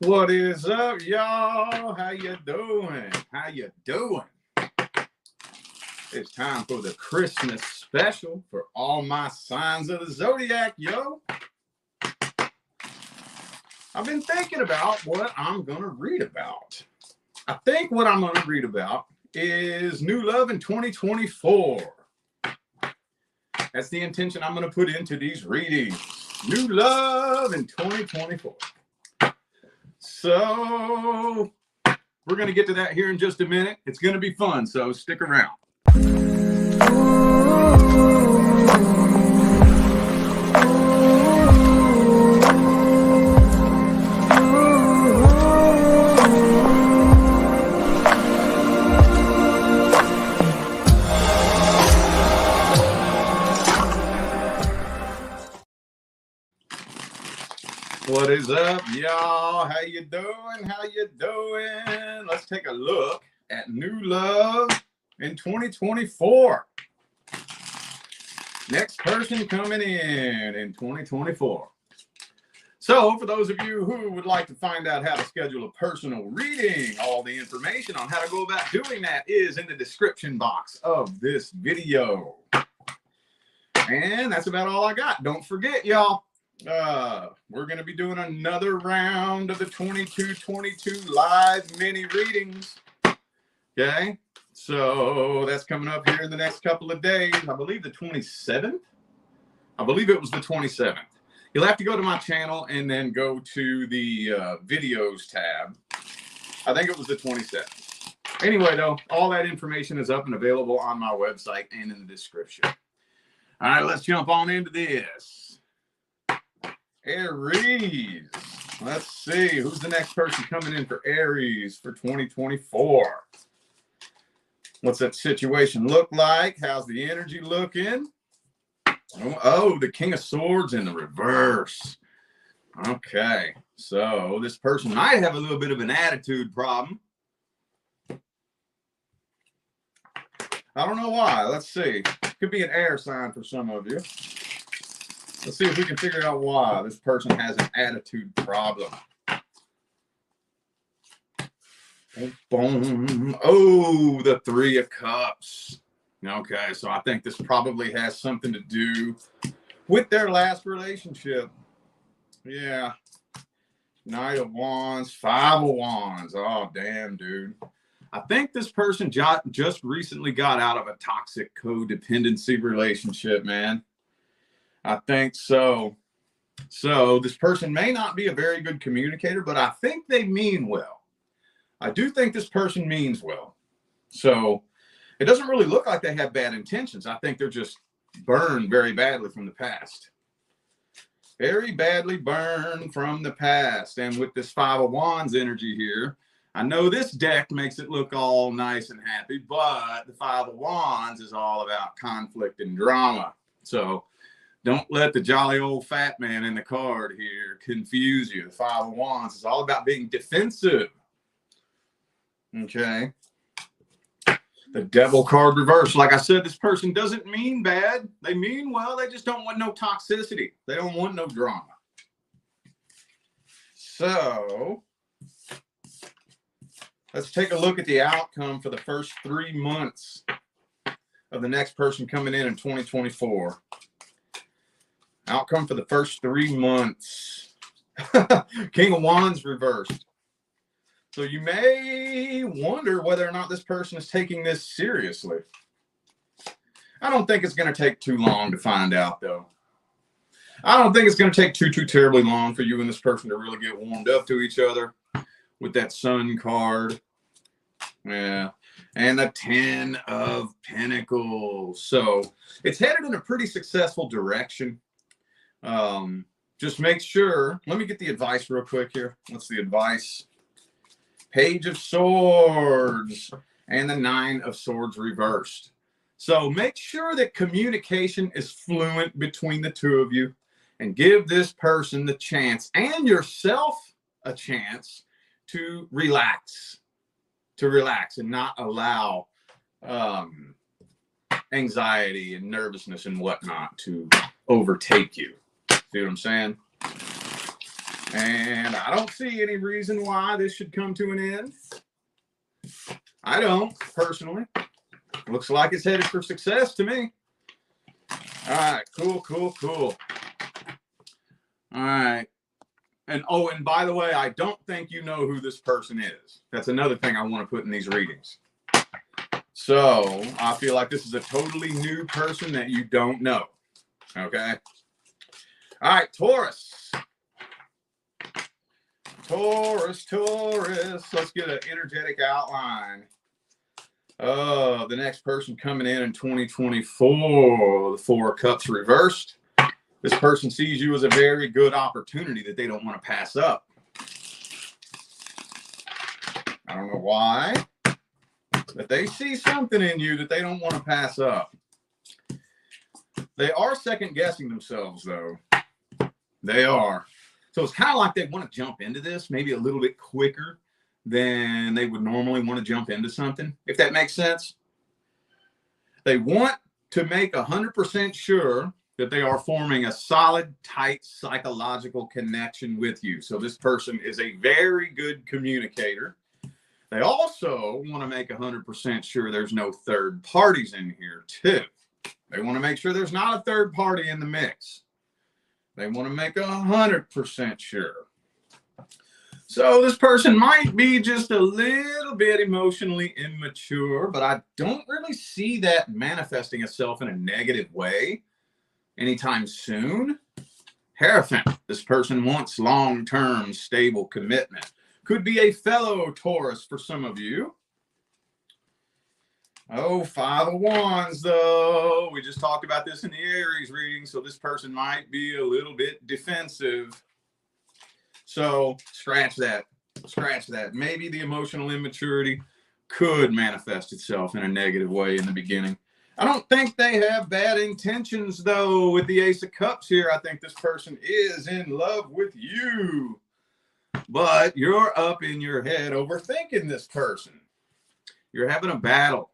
What is up, y'all? How you doing? How you doing? It's time for the Christmas special for all my signs of the zodiac, yo. I've been thinking about what I'm going to read about. I think what I'm going to read about is new love in 2024. That's the intention I'm going to put into these readings. New love in 2024. So we're going to get to that here in just a minute. It's going to be fun, so stick around. What is up, y'all? How you doing? How you doing? Let's take a look at new love in 2024. Next person coming in 2024. So for those of you who would like to find out how to schedule a personal reading, all the information on how to go about doing that is in the description box of this video. And that's about all I got. Don't forget, y'all. We're going to be doing another round of the 2222 live mini readings. Okay, so that's coming up here in the next couple of days. I believe the 27th. I believe it was the 27th. You'll have to go to my channel and then go to the videos tab. I think it was the 27th. Anyway, though, all that information is up and available on my website and in the description. All right, let's jump on into this. Aries. Let's see. Who's the next person coming in for Aries for 2024? What's that situation look like? How's the energy looking? Oh, the King of Swords in the reverse. Okay. So this person might have a little bit of an attitude problem. I don't know why. Let's see. Could be an air sign for some of you. Let's see if we can figure out why this person has an attitude problem. Boom. Oh, the Three of Cups. Okay, so I think this probably has something to do with their last relationship. Yeah. Knight of Wands, Five of Wands. Oh, damn, dude. I think this person just recently got out of a toxic codependency relationship, man. I think so. So this person may not be a very good communicator, but I think they mean well. I do think this person means well. So it doesn't really look like they have bad intentions. I think they're just burned very badly from the past. Very badly burned from the past. And with this Five of Wands energy here, I know this deck makes it look all nice and happy, but the Five of Wands is all about conflict and drama. So don't let the jolly old fat man in the card here confuse you. The Five of Wands is all about being defensive. Okay. The Devil card reversed. Like I said, this person doesn't mean bad. They mean well. They just don't want no toxicity. They don't want no drama. So let's take a look at the outcome for the first 3 months of the next person coming in 2024. Outcome for the first 3 months. King of Wands reversed. So you may wonder whether or not this person is taking this seriously. I don't think it's going to take too long to find out, though. I don't think it's going to take too terribly long for you and this person to really get warmed up to each other with that Sun card. Yeah. And the Ten of Pentacles. So it's headed in a pretty successful direction. Just make sure, let me get the advice real quick here. What's the advice? Page of Swords and the Nine of Swords reversed. So make sure that communication is fluent between the two of you and give this person the chance and yourself a chance to relax and not allow anxiety and nervousness and whatnot to overtake you. See what I'm saying? And I don't see any reason why this should come to an end. I don't, personally. Looks like it's headed for success to me. All right, cool. All right. And oh, and by the way, I don't think you know who this person is. That's another thing I want to put in these readings. So I feel like this is a totally new person that you don't know. Okay. All right, Taurus. Taurus. Let's get an energetic outline. The next person coming in 2024, the Four of Cups reversed. This person sees you as a very good opportunity that they don't want to pass up. I don't know why, but they see something in you that they don't want to pass up. They are second guessing themselves, though. They are. So it's kind of like they want to jump into this maybe a little bit quicker than they would normally want to jump into something, if that makes sense. They want to make 100% sure that they are forming a solid, tight psychological connection with you. So this person is a very good communicator. They also want to make 100% sure there's no third parties in here too. They want to make sure there's not a third party in the mix. They want to make 100% sure. So this person might be just a little bit emotionally immature, but I don't really see that manifesting itself in a negative way anytime soon. Hierophant, this person wants long-term stable commitment. Could be a fellow Taurus for some of you. Oh, Five of Wands, though. We just talked about this in the Aries reading, so this person might be a little bit defensive. So scratch that. Maybe the emotional immaturity could manifest itself in a negative way in the beginning. I don't think they have bad intentions, though, with the Ace of Cups here. I think this person is in love with you. But you're up in your head overthinking this person. You're having a battle.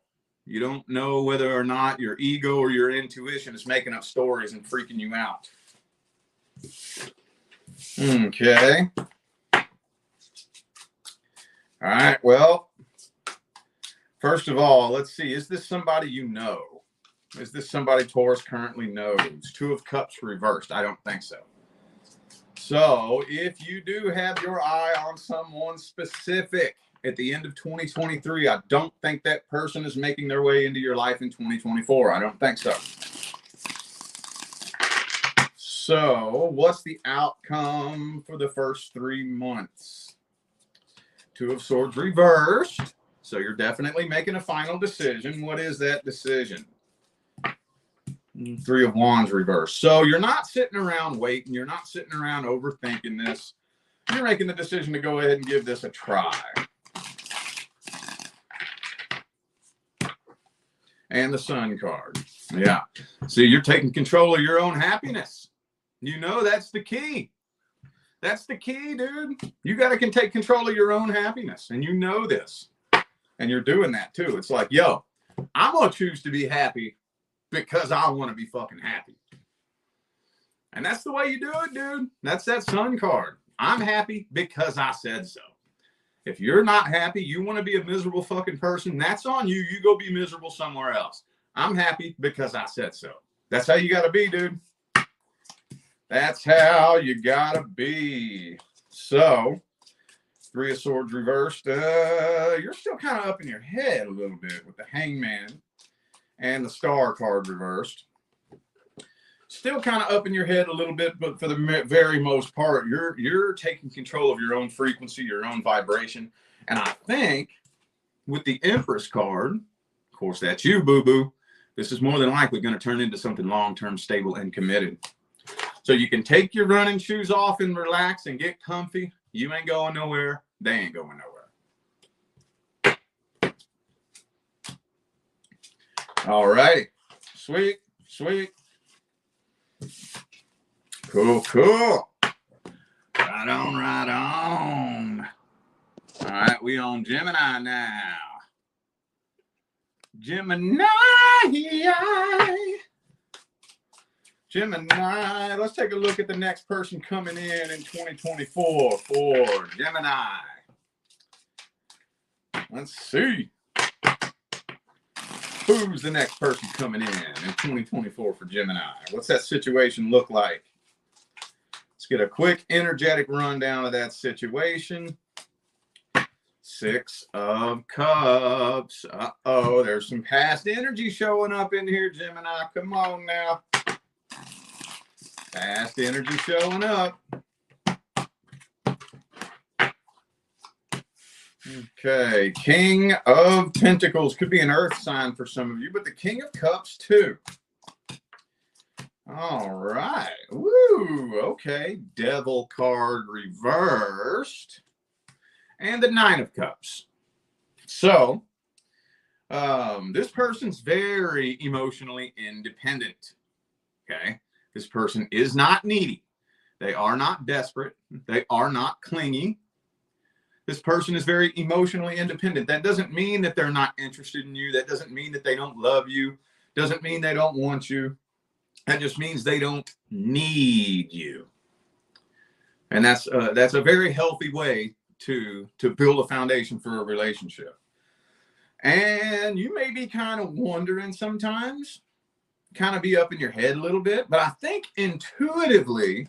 You don't know whether or not your ego or your intuition is making up stories and freaking you out. Okay. All right. Well, first of all, let's see. Is this somebody you know? Is this somebody Taurus currently knows? Two of Cups reversed. I don't think so. So if you do have your eye on someone specific at the end of 2023, I don't think that person is making their way into your life in 2024. I don't think so. So what's the outcome for the first 3 months? Two of Swords reversed. So you're definitely making a final decision. What is that decision? Three of Wands reversed. So you're not sitting around waiting. You're not sitting around overthinking this. You're making the decision to go ahead and give this a try. And the Sun card. Yeah. See, you're taking control of your own happiness. You know that's the key. That's the key, dude. You got to take control of your own happiness. And you know this. And you're doing that too. It's like, yo, I'm going to choose to be happy because I want to be fucking happy. And that's the way you do it, dude. That's that Sun card. I'm happy because I said so. If you're not happy, you want to be a miserable fucking person, that's on you. You go be miserable somewhere else. I'm happy because I said so. That's how you got to be, dude. That's how you got to be. So, Three of Swords reversed. You're still kind of up in your head a little bit with the Hangman and the Star card reversed. Still kind of up in your head a little bit, but for the very most part, you're taking control of your own frequency, your own vibration. And I think with the Empress card, of course, that's you, boo-boo, this is more than likely going to turn into something long-term, stable, and committed. So you can take your running shoes off and relax and get comfy. You ain't going nowhere. They ain't going nowhere. All righty. Sweet. Cool. Right on. All right, we on Gemini now. Gemini. Gemini, let's take a look at the next person coming in 2024 for Gemini. Let's see. Who's the next person coming in 2024 for Gemini? What's that situation look like? Let's get a quick energetic rundown of that situation. Six of Cups. Uh-oh, there's some past energy showing up in here, Gemini. Come on now. Past energy showing up. Okay, King of Pentacles. Could be an earth sign for some of you, but the King of Cups too. All right. Woo, okay. Devil card reversed. And the Nine of Cups. So, this person's very emotionally independent. Okay. This person is not needy. They are not desperate. They are not clingy. This person is very emotionally independent. That doesn't mean that they're not interested in you. That doesn't mean that they don't love you. Doesn't mean they don't want you. That just means they don't need you. And that's a very healthy way to build a foundation for a relationship. And you may be kind of wondering sometimes, kind of be up in your head a little bit, but I think intuitively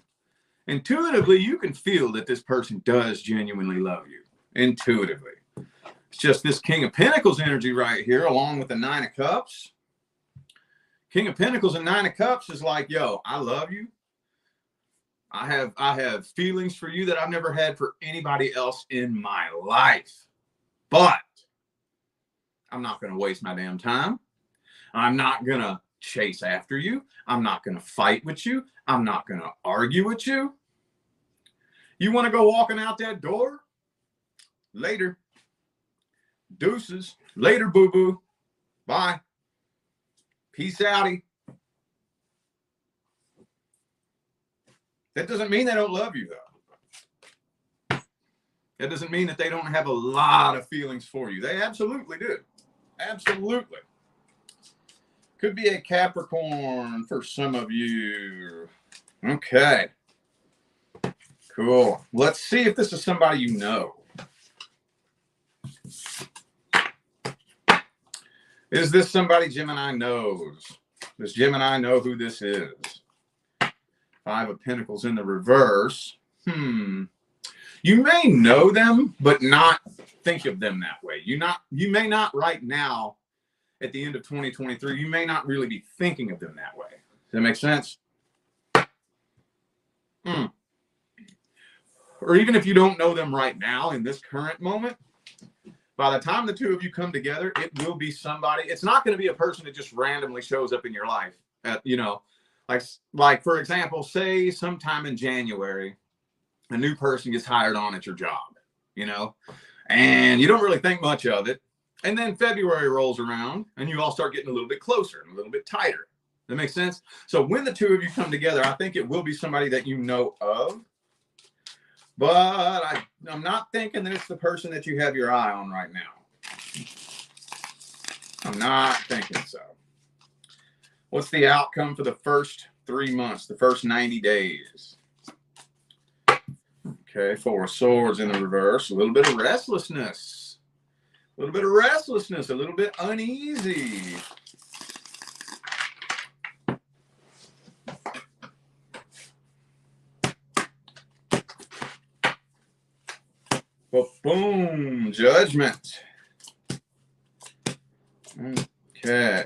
you can feel that this person does genuinely love you. Intuitively. It's just this King of Pentacles energy right here, along with the Nine of Cups. King of Pentacles and Nine of Cups is like, yo, I love you. I have feelings for you that I've never had for anybody else in my life. But I'm not going to waste my damn time. I'm not going to chase after you. I'm not going to fight with you. I'm not going to argue with you. You want to go walking out that door? Later. Deuces. Later, boo-boo. Bye. Peace outie. That doesn't mean they don't love you, though. That doesn't mean that they don't have a lot of feelings for you. They absolutely do. Absolutely. Could be a Capricorn for some of you. Okay. Cool. Let's see if this is somebody you know. Is this somebody Gemini knows? Does Gemini know who this is? Five of Pentacles in the reverse. You may know them, but not think of them that way. You may not right now, at the end of 2023, you may not really be thinking of them that way. Does that make sense? Or even if you don't know them right now in this current moment, by the time the two of you come together, it will be somebody. It's not going to be a person that just randomly shows up in your life. Like for example, say sometime in January, a new person gets hired on at your job, and you don't really think much of it. And then February rolls around and you all start getting a little bit closer and a little bit tighter. That makes sense? So when the two of you come together, I think it will be somebody that you know of. But I'm not thinking that it's the person that you have your eye on right now. I'm not thinking so. What's the outcome for the first 3 months, the first 90 days? Okay, Four of Swords in the reverse. A little bit of restlessness. A little bit of restlessness. A little bit uneasy. Well, boom, Judgment. Okay.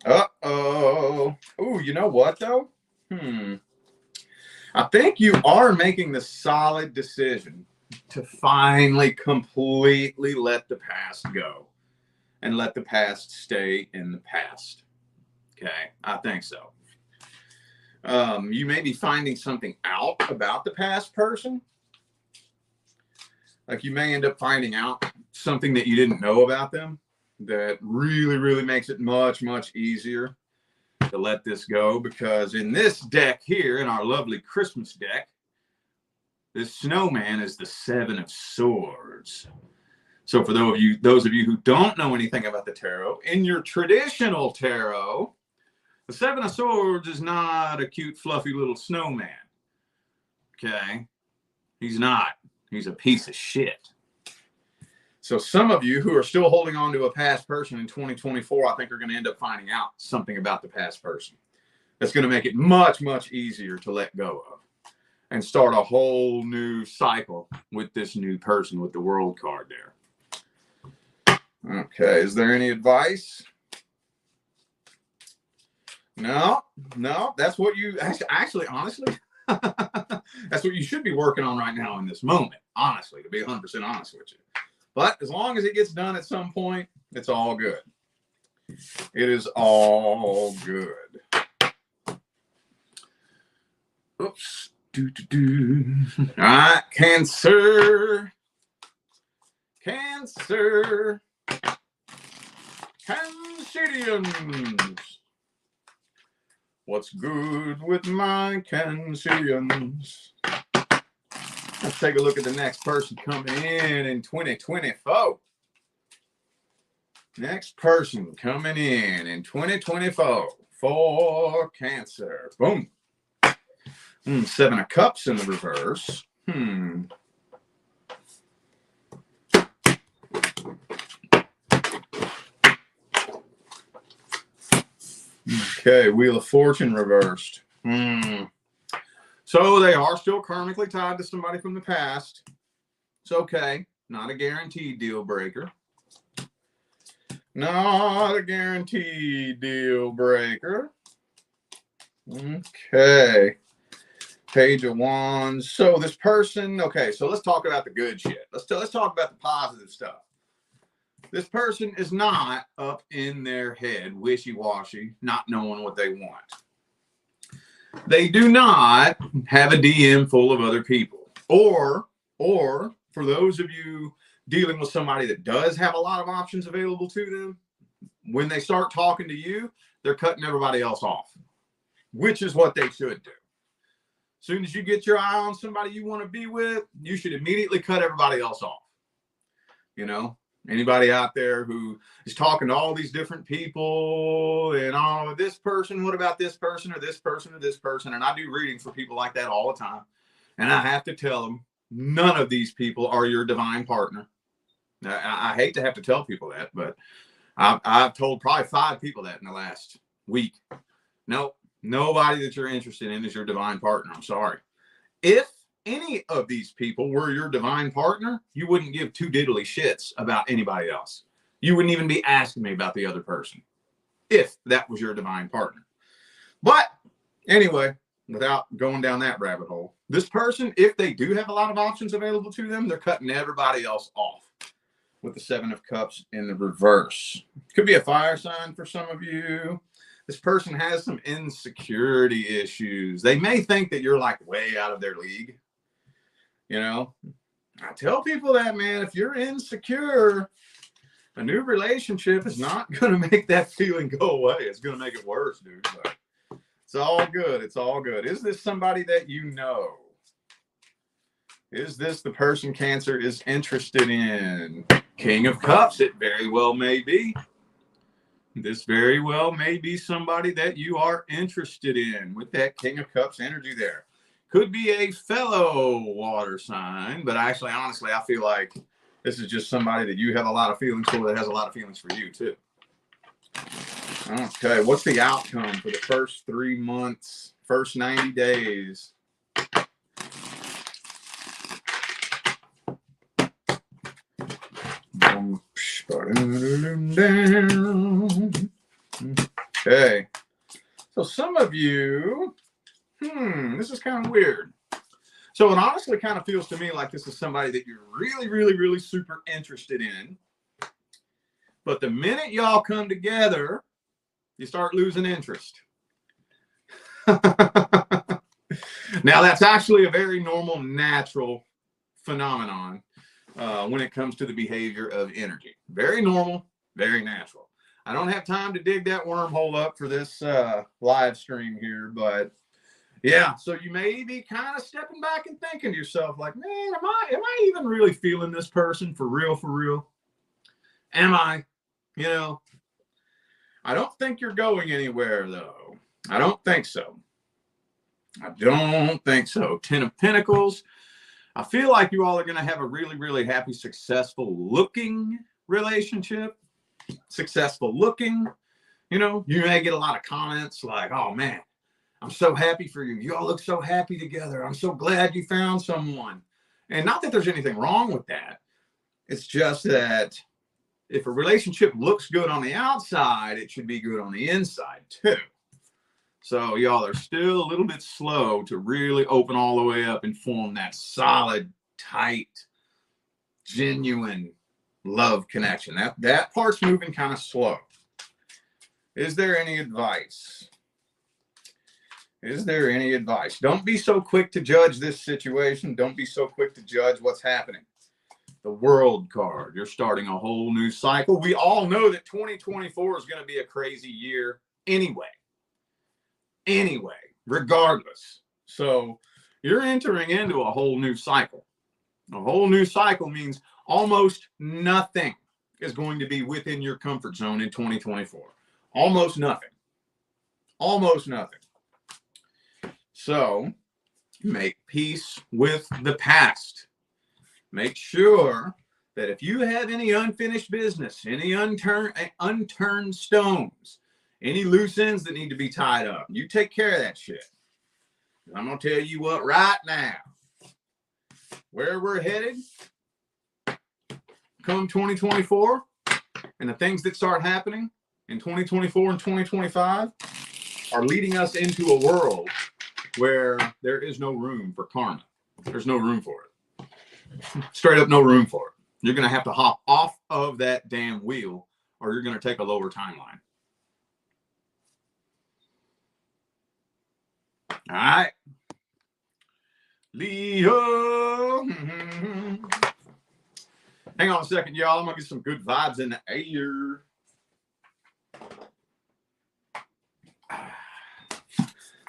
Uh-oh. Oh, you know what, though? I think you are making the solid decision to finally completely let the past go and let the past stay in the past. Okay, I think so. You may be finding something out about the past person. Like you may end up finding out something that you didn't know about them that really, really makes it much, much easier to let this go. Because in this deck here, in our lovely Christmas deck, this snowman is the Seven of Swords. So for those of you who don't know anything about the tarot, in your traditional tarot, The Seven of Swords is not a cute, fluffy little snowman. Okay? He's not. He's a piece of shit. So some of you who are still holding on to a past person in 2024, I think are going to end up finding out something about the past person. That's going to make it much, much easier to let go of and start a whole new cycle with this new person with the World card there. Okay, is there any advice? No, that's what you actually, honestly, that's what you should be working on right now in this moment, honestly, to be 100% honest with you. But as long as it gets done at some point, it's all good. It is all good. Oops. All right, Cancer. Cancerians. What's good with my Cancerians? Let's take a look at the next person coming in 2024. Next person coming in 2024 for Cancer. Boom. Seven of Cups in the reverse. Okay, Wheel of Fortune reversed. So they are still karmically tied to somebody from the past. It's okay. Not a guaranteed deal breaker. Not a guaranteed deal breaker. Okay. Page of Wands. So this person, okay, so let's talk about the good shit. Let's talk about the positive stuff. This person is not up in their head, wishy-washy, not knowing what they want. They do not have a DM full of other people. Or for those of you dealing with somebody that does have a lot of options available to them, when they start talking to you, they're cutting everybody else off, which is what they should do. As soon as you get your eye on somebody you want to be with, you should immediately cut everybody else off. You know, anybody out there who is talking to all these different people and, oh, this person, what about this person or this person or this person? And I do readings for people like that all the time. And I have to tell them, none of these people are your divine partner. I hate to have to tell people that, but I've told probably 5 people that in the last week. Nope. Nobody that you're interested in is your divine partner. I'm sorry. If any of these people were your divine partner, you wouldn't give 2 diddly shits about anybody else. You wouldn't even be asking me about the other person if that was your divine partner. But anyway, without going down that rabbit hole, this person, if they do have a lot of options available to them, they're cutting everybody else off with the 7 of Cups in the reverse. Could be a fire sign for some of you. This person has some insecurity issues. They may think that you're like way out of their league. You know, I tell people that, man, if you're insecure, a new relationship is not going to make that feeling go away. It's going to make it worse, dude. But it's all good. It's all good. Is this somebody that you know? Is this the person Cancer is interested in? King of Cups, it very well may be. This very well may be somebody that you are interested in with that King of Cups energy there. Could be a fellow water sign, but actually, honestly, I feel like this is just somebody that you have a lot of feelings for that has a lot of feelings for you, too. Okay, what's the outcome for the first 3 months, first 90 days? Okay, so some of you, this is kind of weird. So it honestly kind of feels to me like this is somebody that you're really, really, really super interested in. But the minute y'all come together, you start losing interest. Now, that's actually a very normal, natural phenomenon when it comes to the behavior of energy. Very normal, very natural. I don't have time to dig that wormhole up for this live stream here, but yeah, so you may be kind of stepping back and thinking to yourself, like, man, am I even really feeling this person for real, for real? Am I? You know, I don't think you're going anywhere, though. I don't think so. I don't think so. 10 of Pentacles. I feel like you all are going to have a really, really happy, successful looking relationship. Successful looking. You know, you may get a lot of comments like, oh man, I'm so happy for you. You all look so happy together. I'm so glad you found someone. And not that there's anything wrong with that. It's just that if a relationship looks good on the outside, it should be good on the inside too. So y'all are still a little bit slow to really open all the way up and form that solid, tight, genuine love connection. That part's moving kind of slow. Is there any advice? Is there any advice? Don't be so quick to judge this situation. Don't be so quick to judge what's happening. The World card. You're starting a whole new cycle. We all know that 2024 is going to be a crazy year anyway. Regardless. So you're entering into a whole new cycle. A whole new cycle means almost nothing is going to be within your comfort zone in 2024. Almost nothing. Almost nothing. So make peace with the past. Make sure that if you have any unfinished business, any unturned stones, any loose ends that need to be tied up, you take care of that shit. I'm going to tell you what right now, where we're headed come 2024 and the things that start happening in 2024 and 2025 are leading us into a world where there is no room for karma. There's no room for it. Straight up no room for it. You're going to have to hop off of that damn wheel or you're going to take a lower timeline. All right. Leo. Hang on a second, y'all. I'm going to get some good vibes in the air.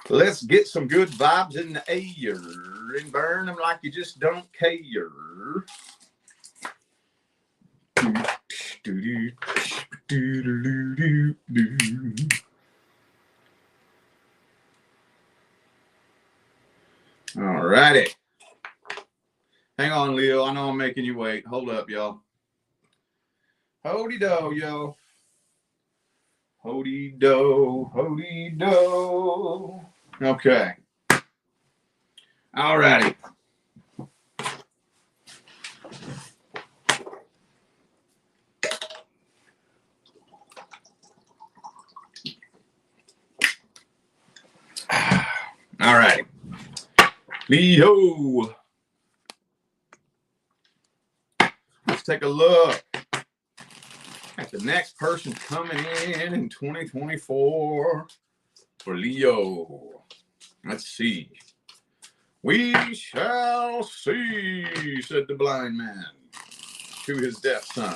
Let's get some good vibes in the air and burn them like you just don't care. All righty. Hang on, Leo. I know I'm making you wait. Hold up, y'all. Hody-do, yo. Hody-do, hody-do. Okay. All righty. All right. Leo. Let's take a look at the next person coming in 2024 for Leo. Let's see. We shall see, said the blind man to his deaf son.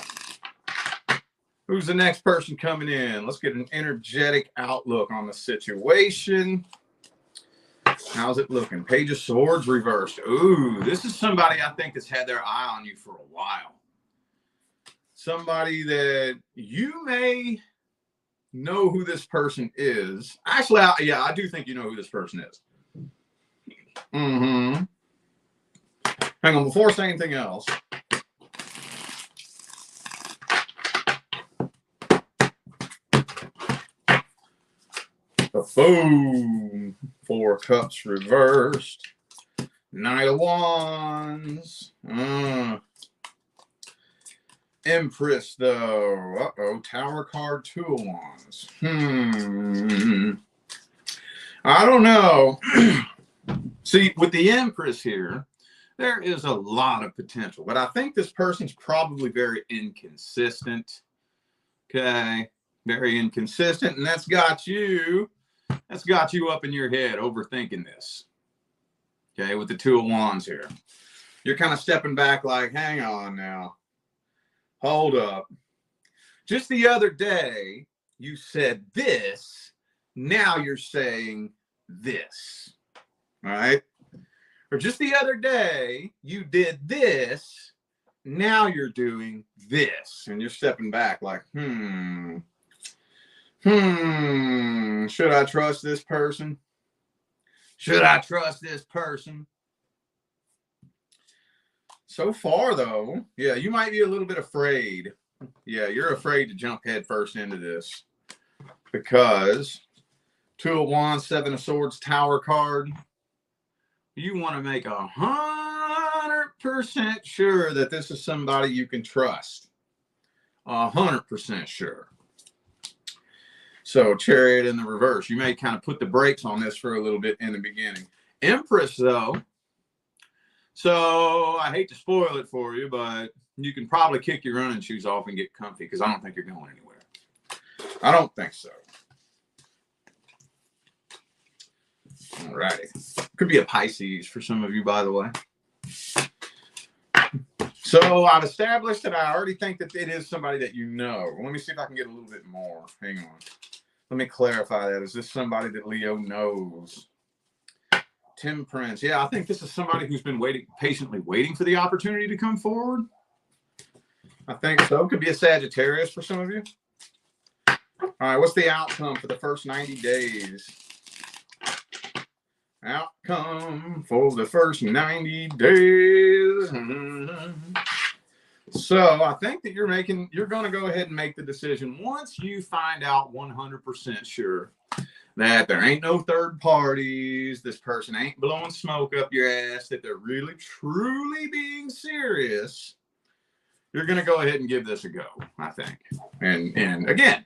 Who's the next person coming in? Let's get an energetic outlook on the situation. How's it looking? Page of Swords reversed. Ooh, this is somebody I think that's had their eye on you for a while. Somebody that you may know who this person is. Actually, I do think you know who this person is. Hang on, before saying anything else. Boom. 4 cups reversed. Knight of Wands. Empress, though. Uh-oh. Tower card, 2 of Wands. I don't know. See, with the Empress here, there is a lot of potential. But I think this person's probably very inconsistent. Okay? Very inconsistent. And that's got you up in your head overthinking this. Okay? With the 2 of Wands here. You're kind of stepping back like, hang on now. Hold up. Just the other day, you said this. Now you're saying this. All right? Or just the other day, you did this. Now you're doing this. And you're stepping back like, Should I trust this person? Should I trust this person? So far, though, yeah, you might be a little bit afraid. Yeah, you're afraid to jump headfirst into this because Two of Wands, Seven of Swords, Tower card. You want to make 100% sure that this is somebody you can trust. 100% sure. So Chariot in the reverse. You may kind of put the brakes on this for a little bit in the beginning. Empress, though. So I hate to spoil it for you, but you can probably kick your running shoes off and get comfy because I don't think you're going anywhere. I don't think so. All righty. Could be a Pisces for some of you, by the way. So I've established that I already think that it is somebody that you know. Let me see if I can get a little bit more. Hang on. Let me clarify that. Is this somebody that Leo knows? Temperance. Yeah, I think this is somebody who's been patiently waiting for the opportunity to come forward. I think so. Could be a Sagittarius for some of you. All right, what's the outcome for the first 90 days? Outcome for the first 90 days. So I think that you're going to go ahead and make the decision once you find out 100% sure that there ain't no third parties, this person ain't blowing smoke up your ass, that they're really, truly being serious. You're going to go ahead and give this a go, I think. And again,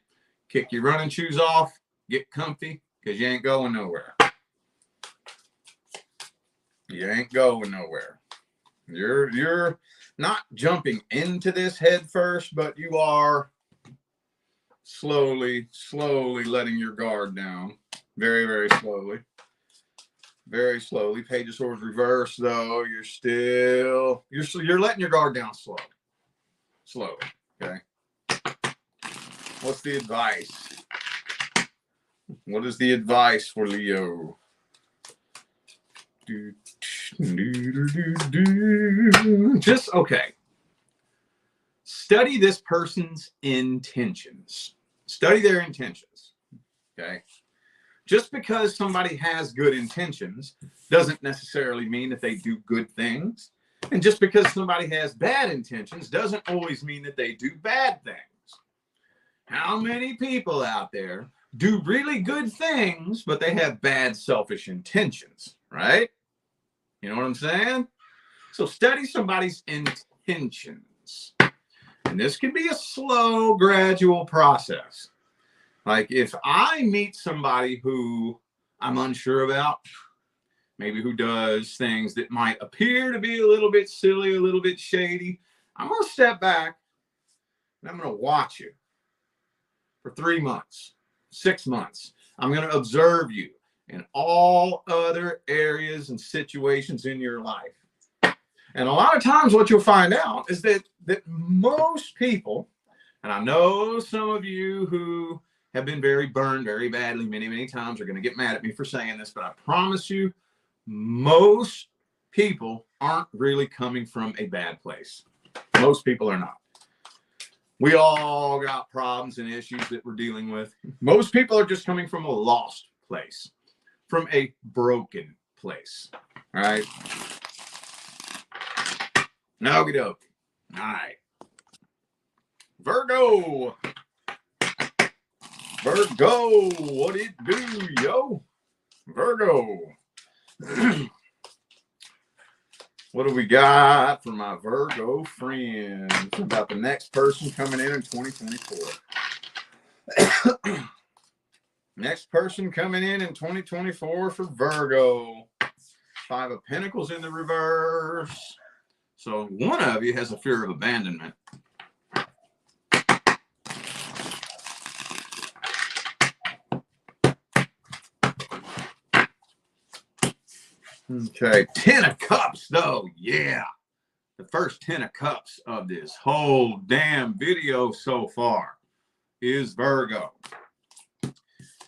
kick your running shoes off, get comfy, because you ain't going nowhere. You ain't going nowhere. You're not jumping into this head first, but you are slowly letting your guard down. Very, very slowly. Very slowly. Page of Swords reverse, though. You're letting your guard down slowly. Okay. What's the advice? What is the advice for Leo? Just okay. Study this person's intentions. Study their intentions. Okay. Just because somebody has good intentions doesn't necessarily mean that they do good things. And just because somebody has bad intentions doesn't always mean that they do bad things. How many people out there do really good things, but they have bad, selfish intentions, right? You know what I'm saying? So study somebody's intentions. And this can be a slow, gradual process. Like if I meet somebody who I'm unsure about, maybe who does things that might appear to be a little bit silly, a little bit shady, I'm going to step back and I'm going to watch you for 3 months, 6 months. I'm going to observe you in all other areas and situations in your life. And a lot of times what you'll find out is that most people, and I know some of you who have been very burned very badly many, many times are going to get mad at me for saying this, but I promise you, most people aren't really coming from a bad place. Most people are not. We all got problems and issues that we're dealing with. Most people are just coming from a lost place, from a broken place. All right. Okie dokie. All right. Virgo. Virgo. What it do, yo? Virgo. What do we got for my Virgo friends about the next person coming in 2024? Next person coming in 2024 for Virgo. 5 of Pentacles in the reverse. So one of you has a fear of abandonment. Okay, 10 of Cups, though. Yeah. The first 10 of Cups of this whole damn video so far is Virgo.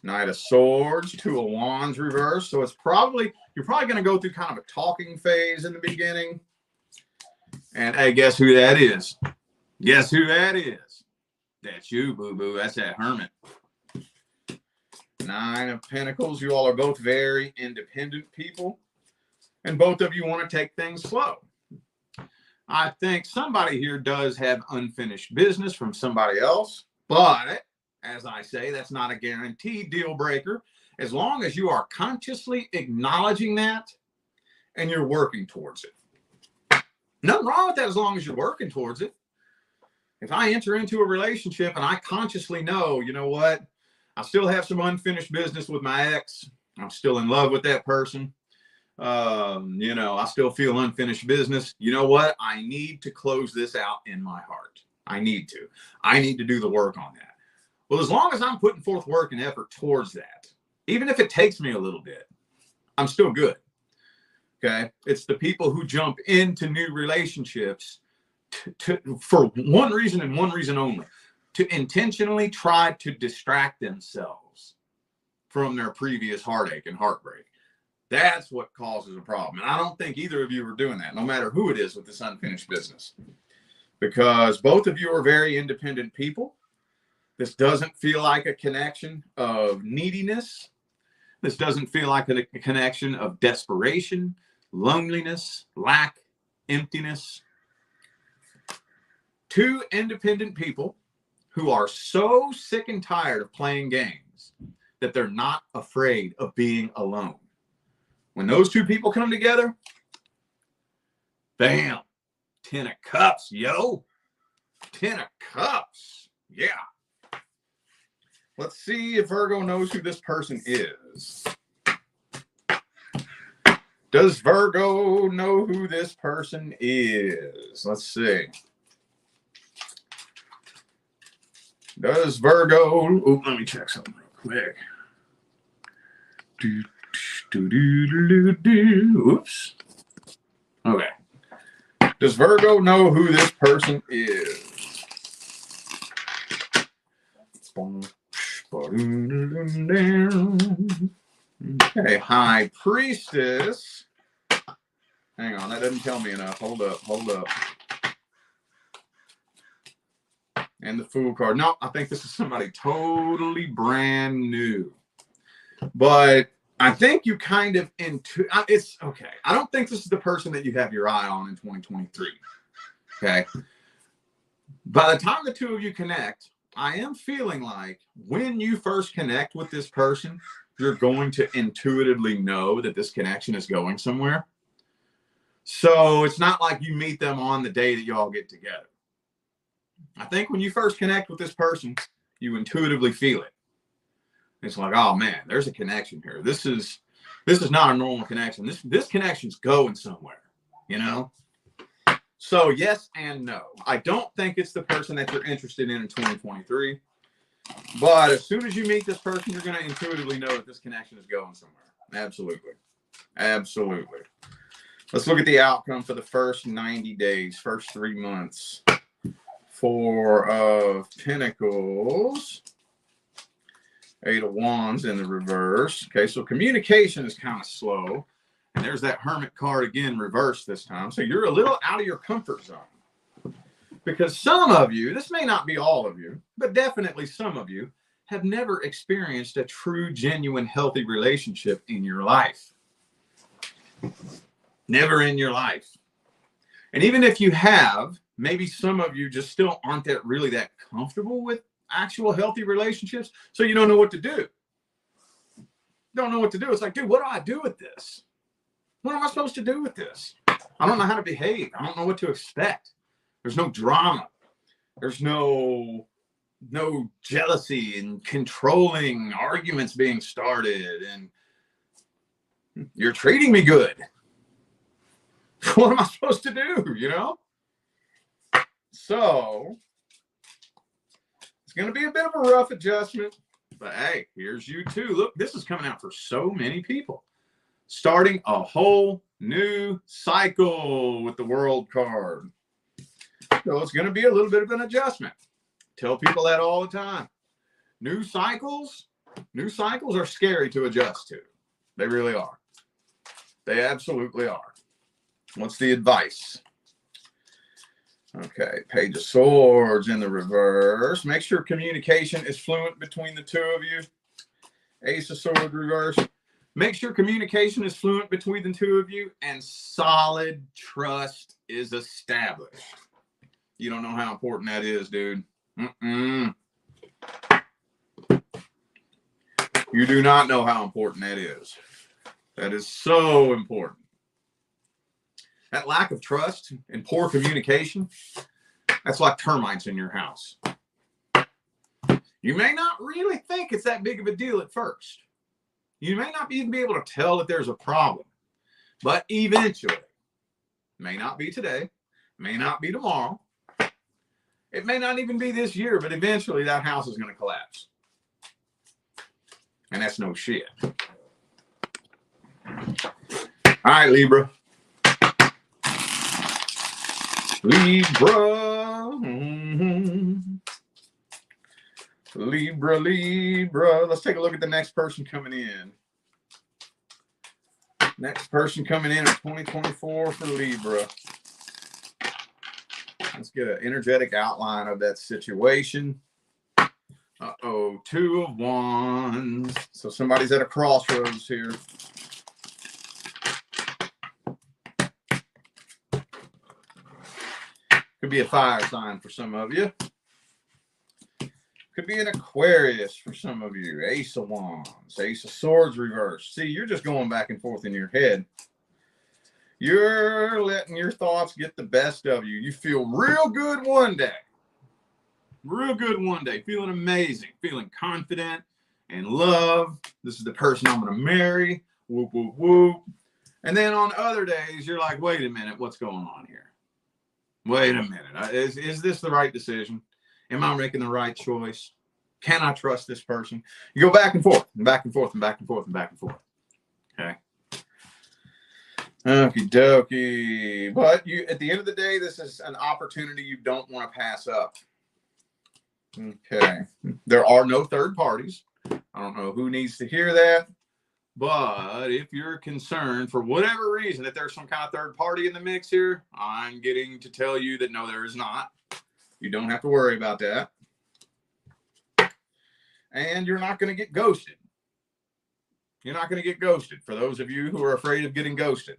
Knight of Swords, 2 of Wands reverse. So you're probably going to go through kind of a talking phase in the beginning. And hey, guess who that is? Guess who that is? That's you, boo-boo. That's that Hermit. Nine of Pentacles. You all are both very independent people, and both of you want to take things slow. I think somebody here does have unfinished business from somebody else, but as I say, that's not a guaranteed deal breaker, as long as you are consciously acknowledging that and you're working towards it. Nothing wrong with that as long as you're working towards it. If I enter into a relationship and I consciously know, you know what, I still have some unfinished business with my ex, I'm still in love with that person, you know, I still feel unfinished business. You know what? I need to close this out in my heart. I need to do the work on that. Well, as long as I'm putting forth work and effort towards that, even if it takes me a little bit, I'm still good. Okay. It's the people who jump into new relationships for one reason and one reason only, to intentionally try to distract themselves from their previous heartache and heartbreak. That's what causes a problem. And I don't think either of you are doing that, no matter who it is with this unfinished business, because both of you are very independent people. This doesn't feel like a connection of neediness. This doesn't feel like a connection of desperation, loneliness, lack, emptiness. Two independent people who are so sick and tired of playing games that they're not afraid of being alone. When those two people come together, bam, 10 of Cups, yo. 10 of Cups, yeah. Let's see if Virgo knows who this person is. Does Virgo know who this person is? Let's see. Does Virgo... Oh, let me check something real quick. Oops. Okay. Does Virgo know who this person is? Okay, High Priestess. Hang on, that doesn't tell me enough. Hold up. And the Fool card. No, I think this is somebody totally brand new. But I think you kind of it's okay. I don't think this is the person that you have your eye on in 2023. Okay. By the time the two of you connect, I am feeling like when you first connect with this person, you're going to intuitively know that this connection is going somewhere. So it's not like you meet them on the day that you all get together. I think when you first connect with this person, you intuitively feel it. It's like, oh man, there's a connection here. This is not a normal connection. This connection's going somewhere, you know? So yes and no. I don't think it's the person that you're interested in 2023. But as soon as you meet this person, you're going to intuitively know that this connection is going somewhere. Absolutely. Absolutely. Let's look at the outcome for the first 90 days, first 3 months. Four of Pentacles. Eight of Wands in the reverse. Okay, so communication is kind of slow. And there's that Hermit card again, reversed this time. So you're a little out of your comfort zone. Because some of you, this may not be all of you, but definitely some of you have never experienced a true, genuine, healthy relationship in your life. Never in your life. And even if you have, maybe some of you just still aren't really that comfortable with actual healthy relationships, so you don't know what to do. Don't know what to do. It's like, dude, what do I do with this? What am I supposed to do with this? I don't know how to behave. I don't know what to expect. There's no drama. There's no jealousy and controlling arguments being started, and you're treating me good. What am I supposed to do, you know? So it's going to be a bit of a rough adjustment, but hey, here's you too. Look, this is coming out for so many people. Starting a whole new cycle with the World card. So it's going to be a little bit of an adjustment. Tell people that all the time. New cycles are scary to adjust to. They really are. They absolutely are. What's the advice? Okay, Page of Swords in the reverse. Make sure communication is fluent between the two of you. Ace of Swords reverse. Make sure communication is fluent between the two of you and solid trust is established. You don't know how important that is, dude. You do not know how important that is. That is so important. That lack of trust and poor communication, that's like termites in your house. You may not really think it's that big of a deal at first. You may not even be able to tell that there's a problem, but eventually, may not be today, may not be tomorrow, it may not even be this year, but eventually that house is going to collapse. And that's no shit. All right, Libra. Libra. Let's take a look at the next person coming in. Next person coming in 2024 for Libra. Let's get an energetic outline of that situation. Uh-oh, 2 of Wands. So somebody's at a crossroads here. Could be a fire sign for some of you. Could be an Aquarius for some of you. Ace of Wands, Ace of Swords reverse. See, you're just going back and forth in your head. You're letting your thoughts get the best of you. You feel real good one day. Real good one day. Feeling amazing. Feeling confident and love. This is the person I'm going to marry. Whoop, whoop, whoop. And then on other days, you're like, wait a minute. What's going on here? Wait a minute. Is this the right decision? Am I making the right choice? Can I trust this person? You go back and forth and back and forth and back and forth and back and forth. Okay. Okie dokie. But you, at the end of the day, this is an opportunity you don't want to pass up. Okay. There are no third parties. I don't know who needs to hear that. But if you're concerned for whatever reason that there's some kind of third party in the mix here, I'm getting to tell you that no, there is not. You don't have to worry about that. And you're not going to get ghosted. You're not going to get ghosted for those of you who are afraid of getting ghosted.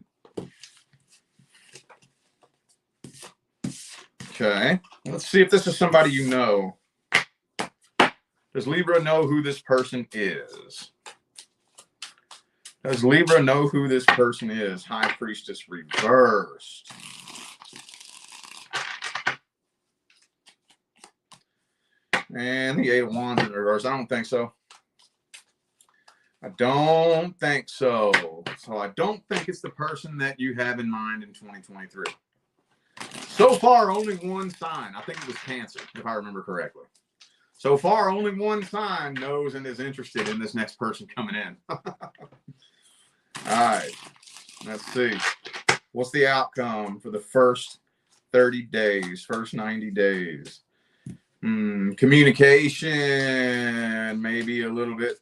Okay. Let's see if this is somebody you know. Does Libra know who this person is? Does Libra know who this person is? High Priestess reversed. And the 8 of Wands in reverse. I don't think so. I don't think so. So I don't think it's the person that you have in mind in 2023. So far, only one sign. I think it was Cancer, if I remember correctly. So far, only one sign knows and is interested in this next person coming in. All right. Let's see. What's the outcome for the first 30 days, first 90 days? Communication, maybe a little bit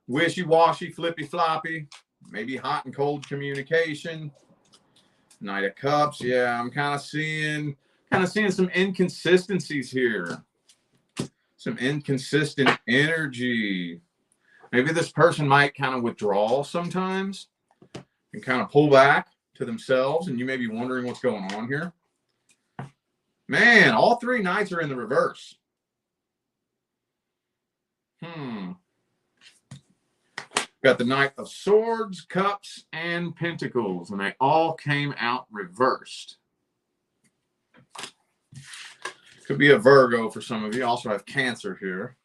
wishy-washy, flippy-floppy, maybe hot and cold communication. Knight of Cups, yeah, I'm kind of seeing some inconsistencies here. Some inconsistent energy. Maybe this person might kind of withdraw sometimes and kind of pull back to themselves, and you may be wondering what's going on here. Man, all 3 knights are in the reverse. Got the Knight of Swords, Cups, and Pentacles, and they all came out reversed. Could be a Virgo for some of you. Also have Cancer here.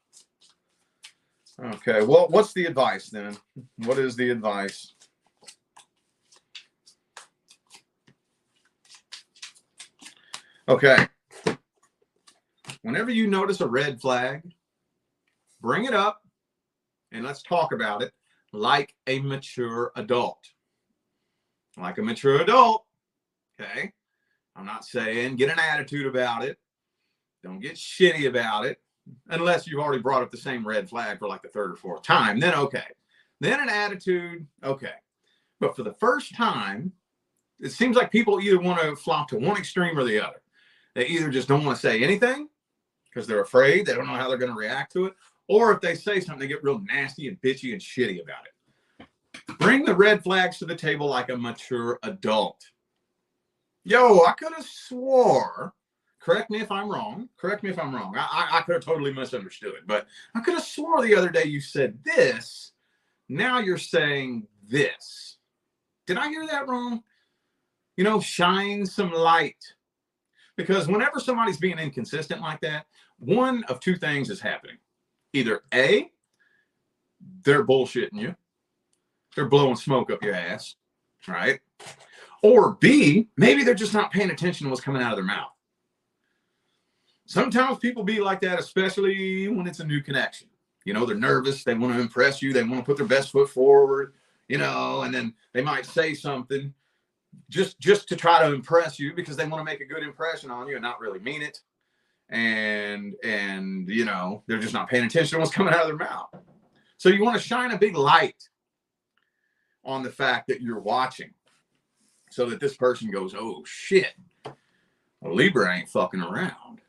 Okay, well, what's the advice then? What is the advice? Okay. Whenever you notice a red flag, bring it up and let's talk about it like a mature adult. Like a mature adult. Okay. I'm not saying get an attitude about it. Don't get shitty about it. Unless you've already brought up the same red flag for like the 3rd or 4th time. Then okay. Then an attitude. Okay. But for the first time, it seems like people either want to flop to one extreme or the other. They either just don't want to say anything because they're afraid. They don't know how they're going to react to it. Or if they say something, they get real nasty and bitchy and shitty about it. Bring the red flags to the table like a mature adult. Yo, I could have swore, correct me if I'm wrong. Correct me if I'm wrong. I could have totally misunderstood, but I could have swore the other day you said this. Now you're saying this. Did I hear that wrong? You know, shine some light. Because whenever somebody's being inconsistent like that, one of two things is happening. Either A, they're bullshitting you. They're blowing smoke up your ass, right? Or B, maybe they're just not paying attention to what's coming out of their mouth. Sometimes people be like that, especially when it's a new connection. You know, they're nervous. They want to impress you. They want to put their best foot forward, you know, and then they might say something just to try to impress you because they want to make a good impression on you and not really mean it. And you know, they're just not paying attention to what's coming out of their mouth. So you want to shine a big light on the fact that you're watching so that this person goes, oh shit, well, Libra ain't fucking around.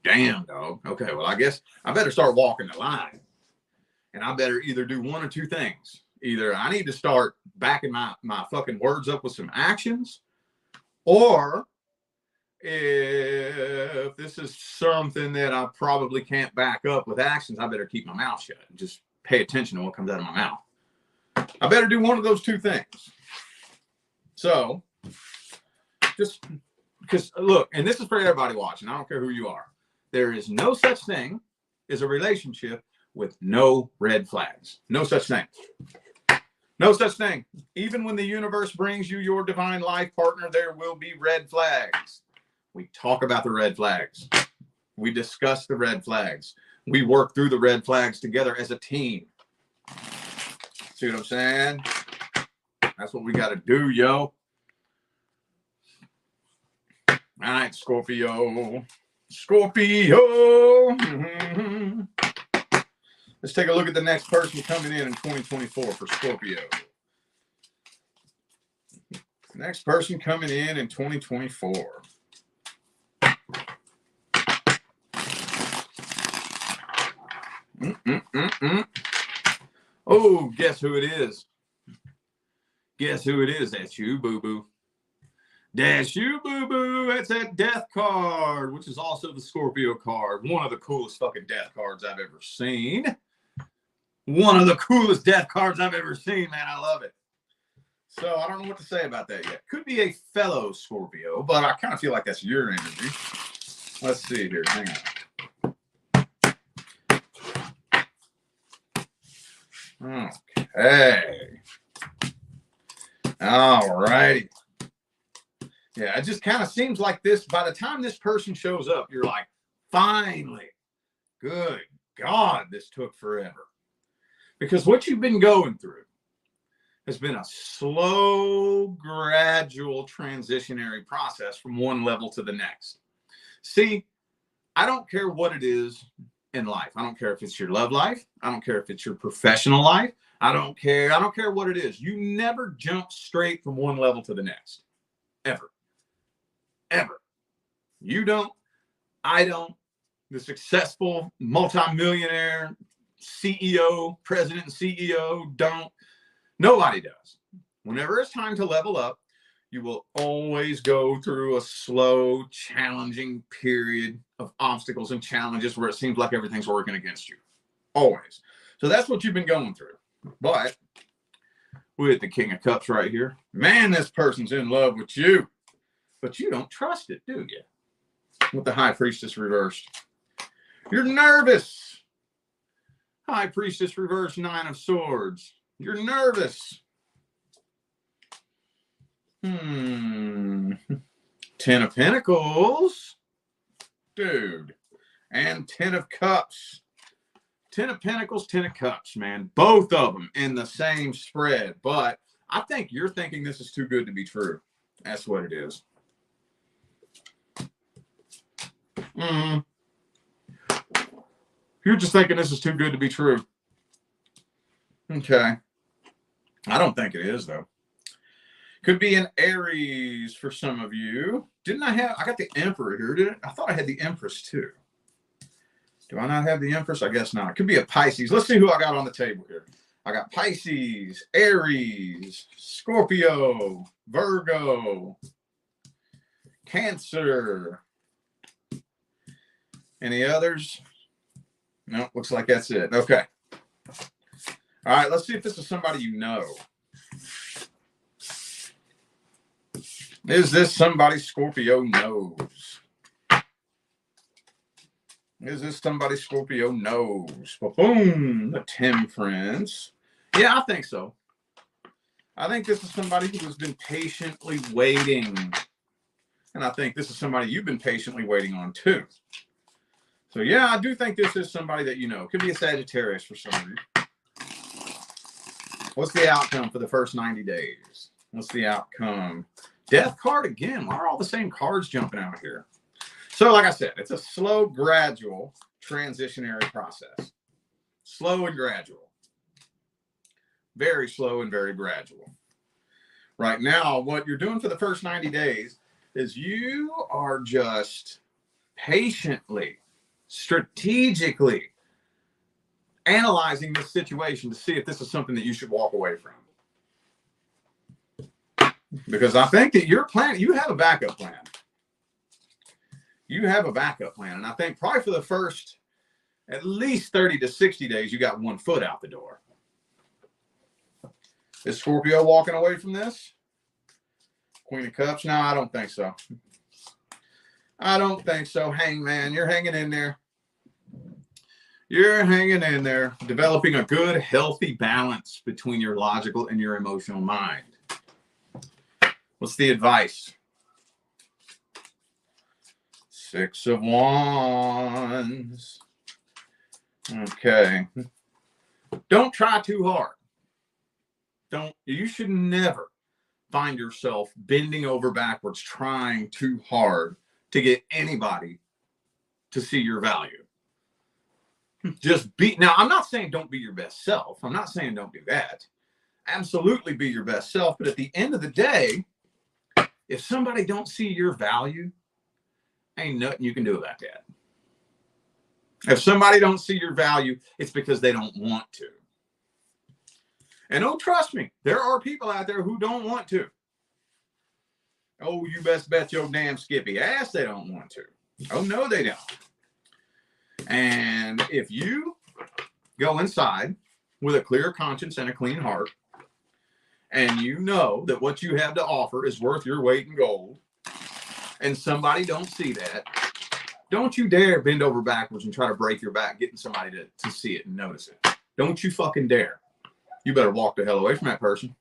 Damn, dog. Okay, well, I guess I better start walking the line. And I better either do one or two things. Either I need to start backing my fucking words up with some actions, or if this is something that I probably can't back up with actions, I better keep my mouth shut and just pay attention to what comes out of my mouth. I better do one of those two things. So, just because, look, and this is for everybody watching. I don't care who you are. There is no such thing as a relationship with no red flags. No such thing. No such thing. Even when the universe brings you your divine life partner, there will be red flags. We talk about the red flags. We discuss the red flags. We work through the red flags together as a team. See what I'm saying? That's what we got to do, yo. All right, Scorpio. Scorpio. Mm-hmm. Let's take a look at the next person coming in 2024 for Scorpio. Next person coming in 2024. Oh, guess who it is? Guess who it is? That's you, boo-boo. That's you, boo-boo. That's that death card, which is also the Scorpio card. One of the coolest fucking death cards I've ever seen. One of the coolest death cards I've ever seen, man. I love it. So I don't know what to say about that yet. Could be a fellow Scorpio, but I kind of feel like that's your energy. Let's see here. Hang on. Okay. All righty. Yeah, it just kind of seems like this. By the time this person shows up, you're like, finally. Good God, this took forever. Because what you've been going through has been a slow, gradual, transitionary process from one level to the next. See, I don't care what it is in life. I don't care if it's your love life. I don't care if it's your professional life. I don't care what it is. You never jump straight from one level to the next. Ever. Ever. You don't. I don't. The successful multimillionaire CEO, president and CEO don't. Nobody does. Whenever it's time to level up, you will always go through a slow, challenging period of obstacles and challenges where it seems like everything's working against you. Always. So that's what you've been going through. But with the King of Cups right here, man, this person's in love with you. But you don't trust it, do you? With the High Priestess reversed. You're nervous. High Priestess reversed, 9 of Swords. You're nervous. 10 of Pentacles. Dude. And 10 of Cups. 10 of Pentacles, 10 of Cups, man. Both of them in the same spread. But I think you're thinking this is too good to be true. That's what it is. You're just thinking this is too good to be true. Okay. I don't think it is, though. Could be an Aries for some of you. I got the Emperor here, did it? I thought I had the Empress, too. Do I not have the Empress? I guess not. It could be a Pisces. Let's see who I got on the table here. I got Pisces, Aries, Scorpio, Virgo, Cancer. Any others? No, looks like that's it. Okay. All right, let's see if this is somebody you know. Is this somebody Scorpio knows? Is this somebody Scorpio knows? Boom, the Temperance. Yeah, I think so. I think this is somebody who has been patiently waiting. And I think this is somebody you've been patiently waiting on too. So yeah, I do think this is somebody that you know. Could be a Sagittarius for some of you. What's the outcome for the first 90 days? What's the outcome? Death card again. Why are all the same cards jumping out here? So like I said, it's a slow, gradual, transitionary process. Slow and gradual. Very slow and very gradual. Right now, what you're doing for the first 90 days is you are just patiently, strategically analyzing this situation to see if this is something that you should walk away from. Because I think that your plan, you have a backup plan. You have a backup plan. And I think probably for the first at least 30 to 60 days, you got one foot out the door. Is Scorpio walking away from this? Queen of Cups? No, I don't think so. I don't think so. Hangman, you're hanging in there. You're hanging in there, developing a good, healthy balance between your logical and your emotional mind. What's the advice? Six of Wands. Okay. Don't try too hard. You should never find yourself bending over backwards trying too hard to get anybody to see your value. Just be. Now, I'm not saying don't be your best self. I'm not saying don't do that. Absolutely be your best self. But at the end of the day, if somebody don't see your value, ain't nothing you can do about that. If somebody don't see your value, it's because they don't want to. And oh, trust me, there are people out there who don't want to. Oh, you best bet your damn skippy ass they don't want to. Oh, no, they don't. And if you go inside with a clear conscience and a clean heart, and you know that what you have to offer is worth your weight in gold, and somebody don't see that, don't you dare bend over backwards and try to break your back getting somebody to see it and notice it. Don't you fucking dare. You better walk the hell away from that person.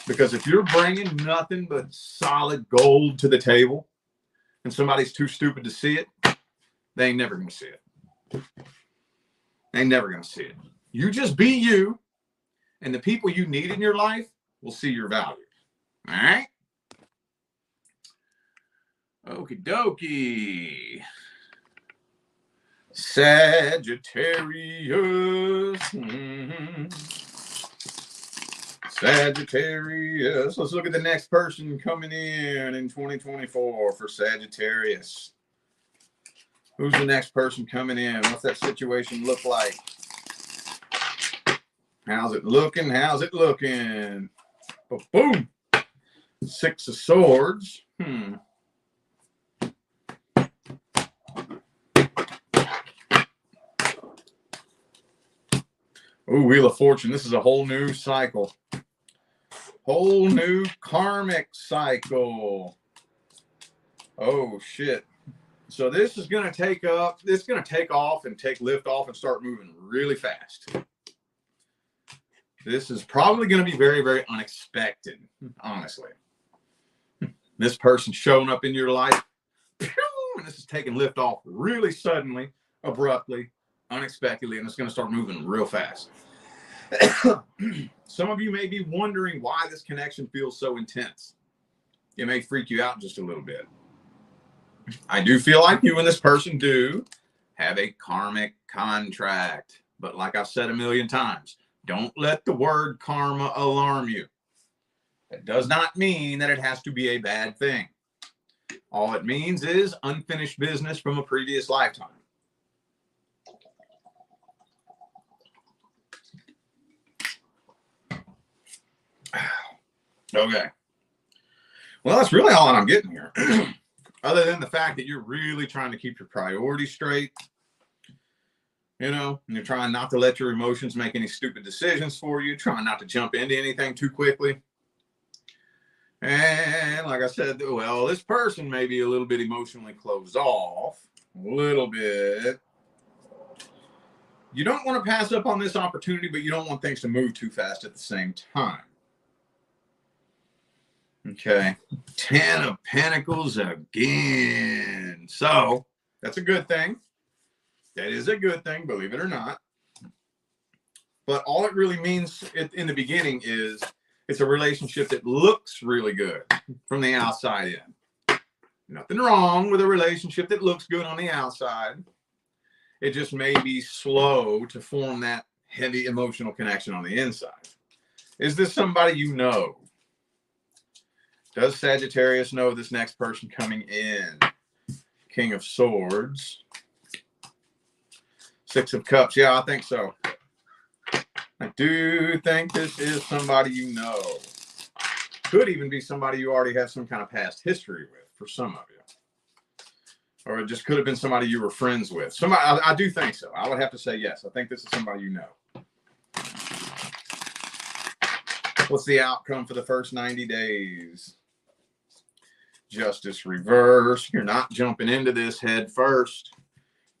Because if you're bringing nothing but solid gold to the table and somebody's too stupid to see it, they ain't never going to see it. They ain't never going to see it. You just be you, and the people you need in your life will see your value. All right? Okie dokie. Sagittarius. Sagittarius. Let's look at the next person coming in 2024 for Sagittarius. Who's the next person coming in? What's that situation look like? How's it looking? How's it looking? Oh, boom. Six of Swords. Ooh, Wheel of Fortune. This is a whole new cycle. Whole new karmic cycle. Oh, shit. So this is going to take up, it's going to take off and take lift off and start moving really fast. This is probably going to be very, very unexpected, honestly. This person showing up in your life, and this is taking lift off really suddenly, abruptly, unexpectedly, and it's going to start moving real fast. Some of you may be wondering why this connection feels so intense. It may freak you out just a little bit. I do feel like you and this person do have a karmic contract. But like I've said a million times, don't let the word karma alarm you. That does not mean that it has to be a bad thing. All it means is unfinished business from a previous lifetime. Okay. Well, that's really all that I'm getting here. Other than the fact that you're really trying to keep your priorities straight, you know, and you're trying not to let your emotions make any stupid decisions for you, trying not to jump into anything too quickly. And like I said, well, this person may be a little bit emotionally closed off, a little bit. You don't want to pass up on this opportunity, but you don't want things to move too fast at the same time. Okay. 10 of Pentacles again. So that's a good thing. That is a good thing, believe it or not. But all it really means in the beginning is it's a relationship that looks really good from the outside in. Nothing wrong with a relationship that looks good on the outside. It just may be slow to form that heavy emotional connection on the inside. Is this somebody you know? Does Sagittarius know this next person coming in? King of Swords. 6 of Cups. Yeah, I think so. I do think this is somebody you know. Could even be somebody you already have some kind of past history with for some of you. Or it just could have been somebody you were friends with. Somebody, I do think so. I would have to say yes. I think this is somebody you know. What's the outcome for the first 90 days? Justice reverse. You're not jumping into this head first.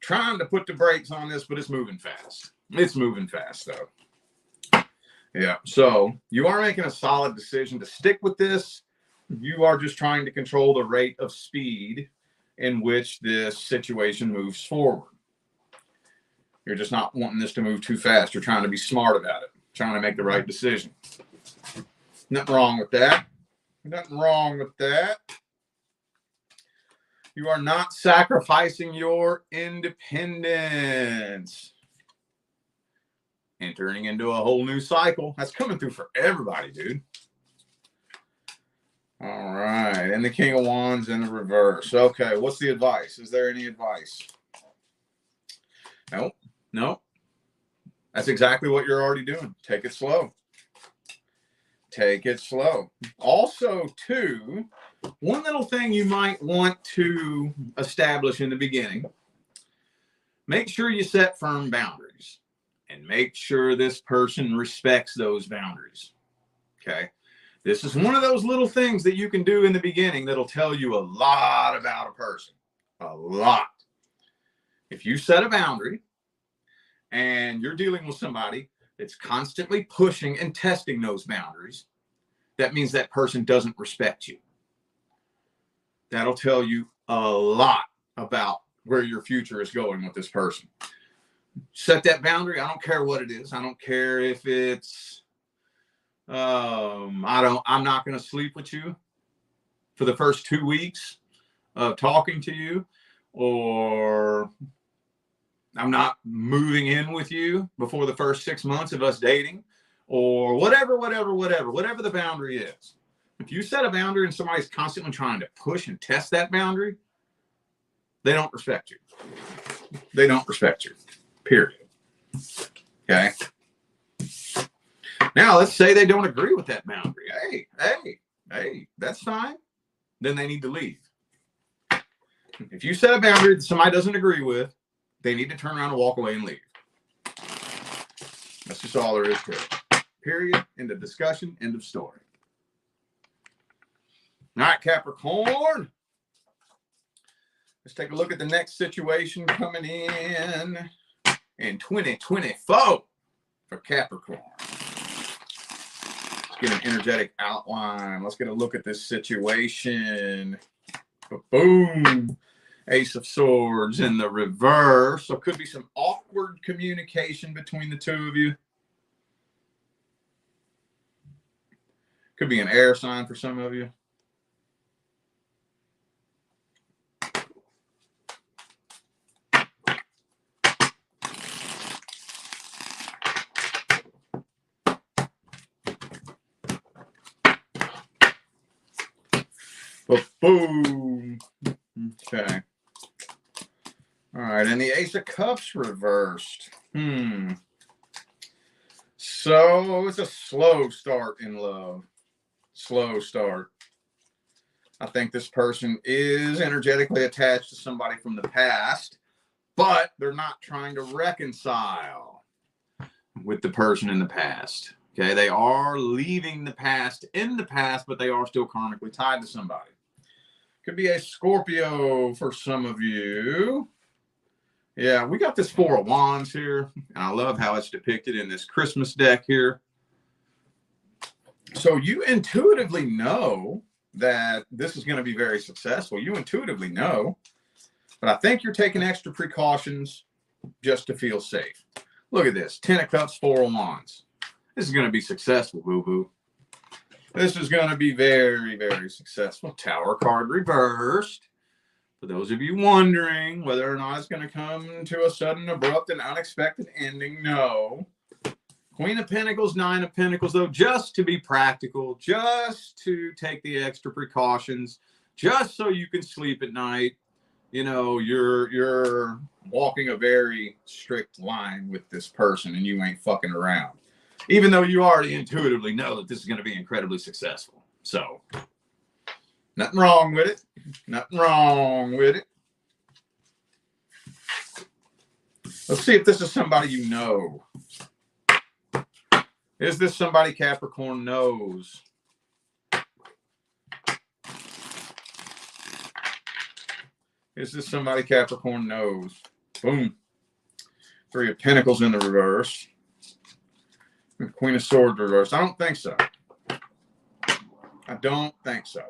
Trying to put the brakes on this, but it's moving fast. It's moving fast, though. Yeah, so you are making a solid decision to stick with this. You are just trying to control the rate of speed in which this situation moves forward. You're just not wanting this to move too fast. You're trying to be smart about it, trying to make the right decision. Nothing wrong with that. Nothing wrong with that. You are not sacrificing your independence. Entering into a whole new cycle. That's coming through for everybody, dude. All right. And the King of Wands in the reverse. Okay. What's the advice? Is there any advice? Nope. Nope. That's exactly what you're already doing. Take it slow. Take it slow. Also, too, one little thing you might want to establish in the beginning, make sure you set firm boundaries and make sure this person respects those boundaries. Okay. This is one of those little things that you can do in the beginning that'll tell you a lot about a person. A lot. If you set a boundary and you're dealing with somebody that's constantly pushing and testing those boundaries, that means that person doesn't respect you. That'll tell you a lot about where your future is going with this person. Set that boundary. I don't care what it is. I don't care if it's I'm not going to sleep with you for the first 2 weeks of talking to you, or I'm not moving in with you before the first 6 months of us dating, or whatever the boundary is. If you set a boundary and somebody's constantly trying to push and test that boundary, they don't respect you. They don't respect you, period. Okay. Now, let's say they don't agree with that boundary. Hey, that's fine. Then they need to leave. If you set a boundary that somebody doesn't agree with, they need to turn around and walk away and leave. That's just all there is to it. Period. End of discussion. End of story. All right, Capricorn. Let's take a look at the next situation coming in 2024 for Capricorn. Let's get an energetic outline. Let's get a look at this situation. Boom. Ace of Swords in the reverse. So could be some awkward communication between the two of you. Could be an air sign for some of you. Boom. Okay. All right, and the Ace of Cups reversed. So it's a slow start in love. slow start. I think this person is energetically attached to somebody from the past, but they're not trying to reconcile with the person in the past. Okay, they are leaving the past in the past, but they are still karmically tied to somebody. Could be a Scorpio for some of you. Yeah, we got this Four of Wands here, and I love how it's depicted in this Christmas deck here. So you intuitively know that this is going to be very successful. You intuitively know, but I think you're taking extra precautions just to feel safe. Look at this, 10 of Cups, 4 of Wands. This is going to be successful, boo-boo. This is going to be very, very successful. Tower card reversed. For those of you wondering whether or not it's going to come to a sudden, abrupt, and unexpected ending, no. Queen of Pentacles, 9 of Pentacles, though, just to be practical, just to take the extra precautions, just so you can sleep at night. You know, you're walking a very strict line with this person, and you ain't fucking around. Even though you already intuitively know that this is going to be incredibly successful. So, nothing wrong with it. Nothing wrong with it. Let's see if this is somebody you know. Is this somebody Capricorn knows? Is this somebody Capricorn knows? Boom. 3 of Pentacles in the reverse. Queen of Swords reversed. I don't think so. I don't think so.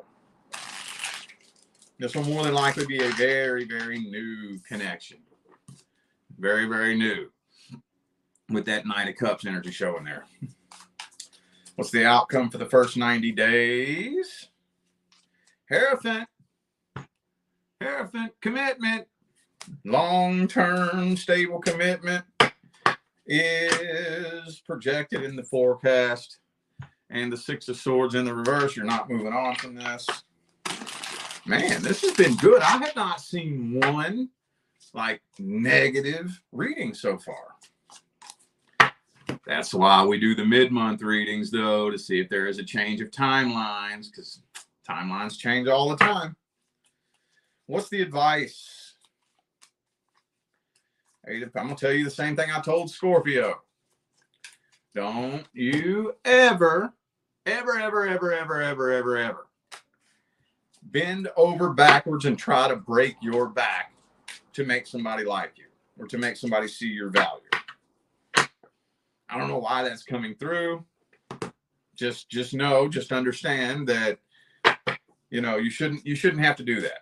This will more than likely be a very, very new connection. Very, very new. With that Knight of Cups energy showing there. What's the outcome for the first 90 days? Hierophant. Hierophant. Commitment. Long-term stable commitment is projected in the forecast. And the 6 of Swords in the reverse. You're not moving on from this. Man, this has been good. I have not seen one negative reading so far. That's why we do the mid-month readings, though, to see if there is a change of timelines, because timelines change all the time. What's the advice? I'm going to tell you the same thing I told Scorpio. Don't you ever bend over backwards and try to break your back to make somebody like you or to make somebody see your value. I don't know why that's coming through. Just understand that, you shouldn't have to do that.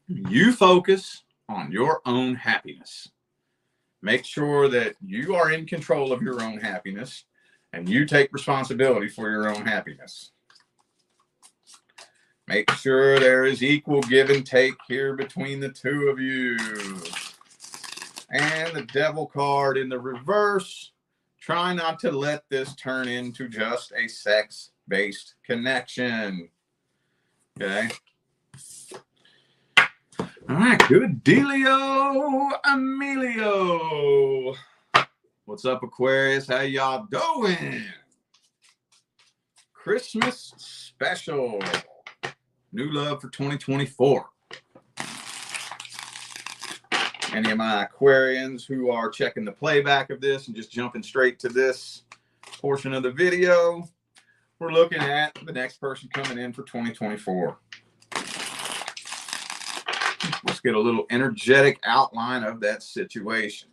You focus on your own happiness. Make sure that you are in control of your own happiness and you take responsibility for your own happiness. Make sure there is equal give and take here between the two of you. And the Devil card in the reverse. Try not to let this turn into just a sex-based connection. Okay. All right. Good dealio, Emilio. What's up, Aquarius? How y'all doing? Christmas special. New love for 2024. Any of my Aquarians who are checking the playback of this and just jumping straight to this portion of the video, we're looking at the next person coming in for 2024. Let's get a little energetic outline of that situation.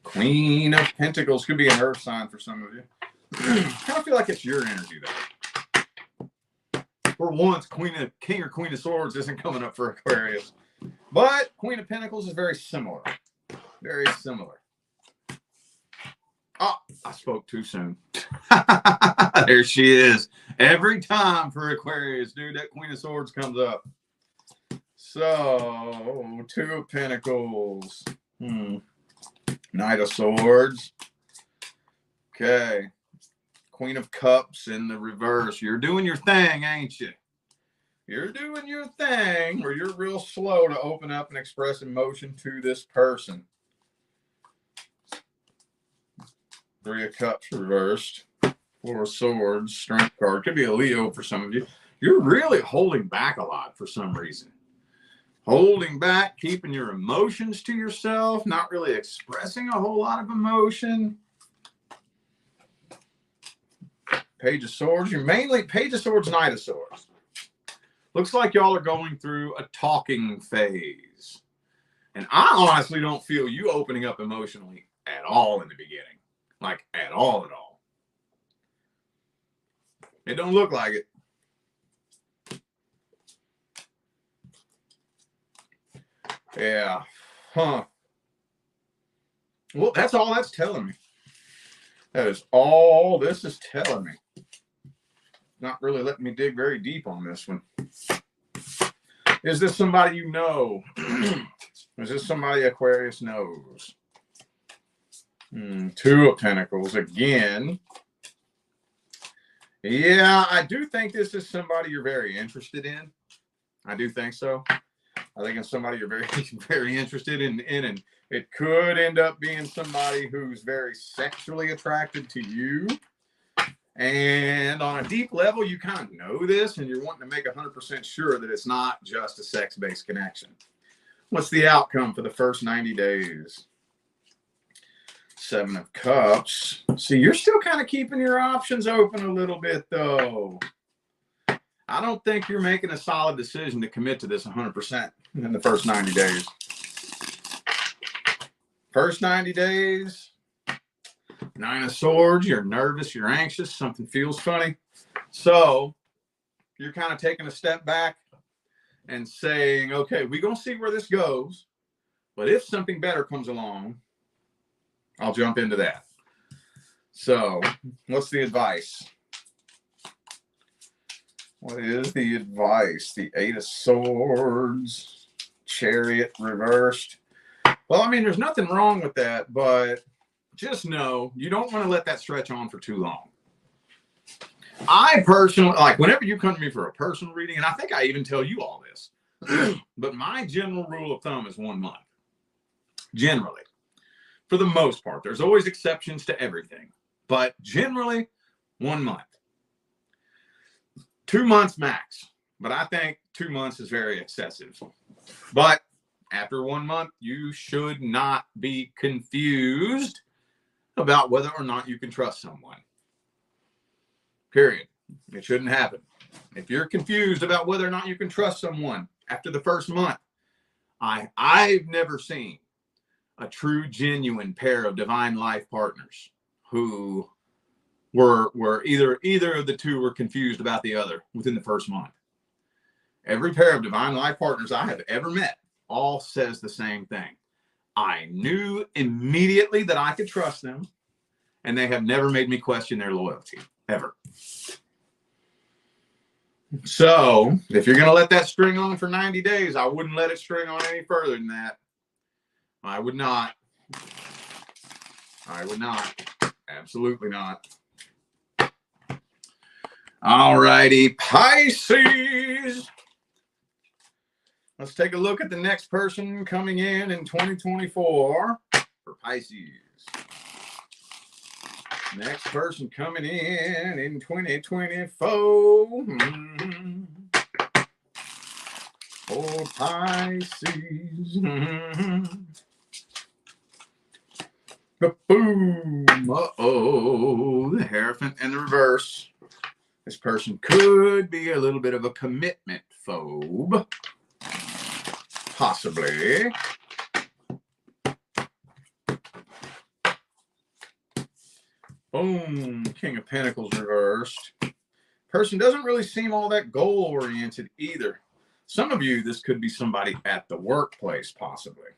Queen of Pentacles could be an earth sign for some of you. I kind of feel like it's your energy, though. For once, King or Queen of Swords isn't coming up for Aquarius. But Queen of Pentacles is very similar. Very similar. Oh, I spoke too soon. There she is. Every time for Aquarius, dude, that Queen of Swords comes up. So, 2 of Pentacles. Knight of Swords. Okay. Queen of Cups in the reverse. You're doing your thing, ain't you? You're doing your thing where you're real slow to open up and express emotion to this person. 3 of Cups reversed. Four of Swords, Strength card. Could be a Leo for some of you. You're really holding back a lot for some reason. Holding back, keeping your emotions to yourself, not really expressing a whole lot of emotion. Page of Swords. You're mainly Page of Swords, Knight of Swords. Looks like y'all are going through a talking phase. And I honestly don't feel you opening up emotionally at all in the beginning. Like, at all. It don't look like it. Yeah. Huh. Well, that's all that's telling me. That is all this is telling me. Not really letting me dig very deep on this one. Is this somebody you know? Is this somebody Aquarius knows? Two of Pentacles again. Yeah, I do think this is somebody you're very interested in. I do think so. I think it's somebody you're very, very interested in, and it could end up being somebody who's very sexually attracted to you. And on a deep level, you kind of know this, and you're wanting to make 100% sure that it's not just a sex-based connection. What's the outcome for the first 90 days? Seven of Cups. See, you're still kind of keeping your options open a little bit, though. I don't think you're making a solid decision to commit to this 100% in the first 90 days. First 90 days, Nine of Swords, you're nervous, you're anxious, something feels funny. So you're kind of taking a step back and saying, okay, we're going to see where this goes. But if something better comes along, I'll jump into that. So what's the advice? What is the advice? The Eight of Swords, Chariot reversed. Well, I mean, there's nothing wrong with that, but just know you don't want to let that stretch on for too long. I personally, like, whenever you come to me for a personal reading, and I think I even tell you all this, but my general rule of thumb is 1 month. Generally. For the most part. There's always exceptions to everything. But generally, 1 month. 2 months max. But I think 2 months is very excessive. But after 1 month, you should not be confused about whether or not you can trust someone. Period. It shouldn't happen. If you're confused about whether or not you can trust someone after the first month, I've never seen a true, genuine pair of divine life partners who were either of the two were confused about the other within the first month. Every pair of divine life partners I have ever met all says the same thing. I knew immediately that I could trust them, and they have never made me question their loyalty, ever. So if you're going to let that string on for 90 days, I wouldn't let it string on any further than that. I would not. I would not. Absolutely not. All righty, Pisces. Let's take a look at the next person coming in 2024 for Pisces. Next person coming in 2024 for Pisces. Boom. Uh-oh. The Hierophant in the reverse. This person could be a little bit of a commitment phobe. Possibly. Boom. King of Pentacles reversed. Person doesn't really seem all that goal-oriented either. Some of you, this could be somebody at the workplace, possibly.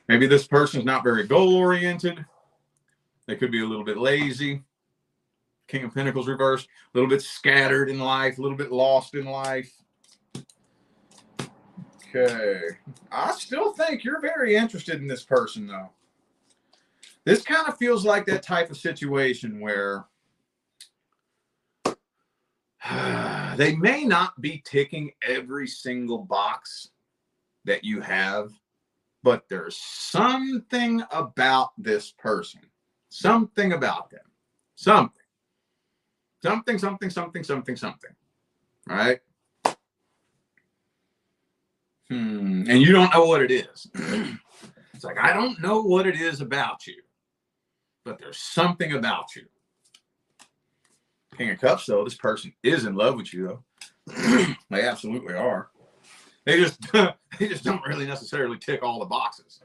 Maybe this person's not very goal-oriented. They could be a little bit lazy. King of Pentacles reversed. A little bit scattered in life. A little bit lost in life. Okay. I still think you're very interested in this person, though. This kind of feels like that type of situation where they may not be ticking every single box that you have but there's something about this person, something about them, something, right? And you don't know what it is. It's like, I don't know what it is about you, but there's something about you. King of Cups, though, this person is in love with you, though. They absolutely are. They just don't really necessarily tick all the boxes.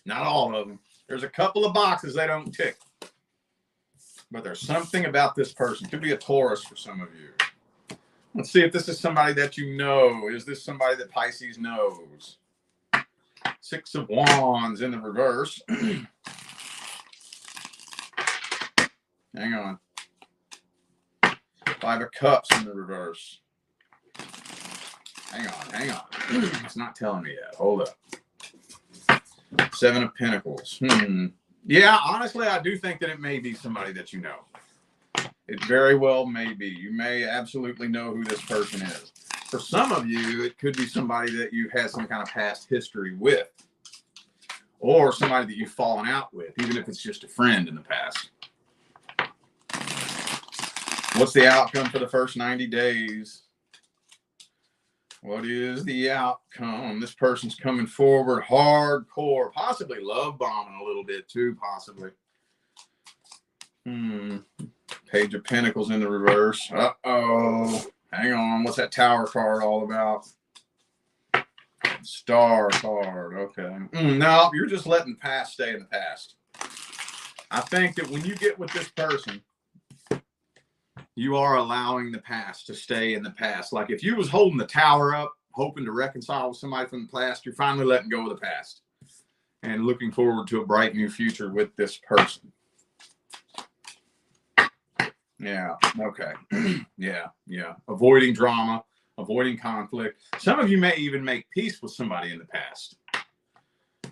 Not all of them. There's a couple of boxes they don't tick. But there's something about this person. Could be a Taurus for some of you. Let's see if this is somebody that you know. Is this somebody that Pisces knows? Six of Wands in the reverse. Hang on. Five of Cups in the reverse. Hang on. It's not telling me yet. Hold up. Seven of Pentacles. Yeah, honestly, I do think that it may be somebody that you know. It very well may be. You may absolutely know who this person is. For some of you, it could be somebody that you've had some kind of past history with. Or somebody that you've fallen out with, even if it's just a friend in the past. What's the outcome for the first 90 days? What is the outcome? This person's coming forward hardcore, possibly love bombing a little bit too, possibly. Page of Pentacles in the reverse. Uh-oh. Hang on. What's that Tower card all about? Star card. Okay. No, you're just letting the past stay in the past. I think that when you get with this person, you are allowing the past to stay in the past. Like if you was holding the Tower up, hoping to reconcile with somebody from the past, you're finally letting go of the past and looking forward to a bright new future with this person. Yeah. Okay. Yeah. Avoiding drama, avoiding conflict. Some of you may even make peace with somebody in the past.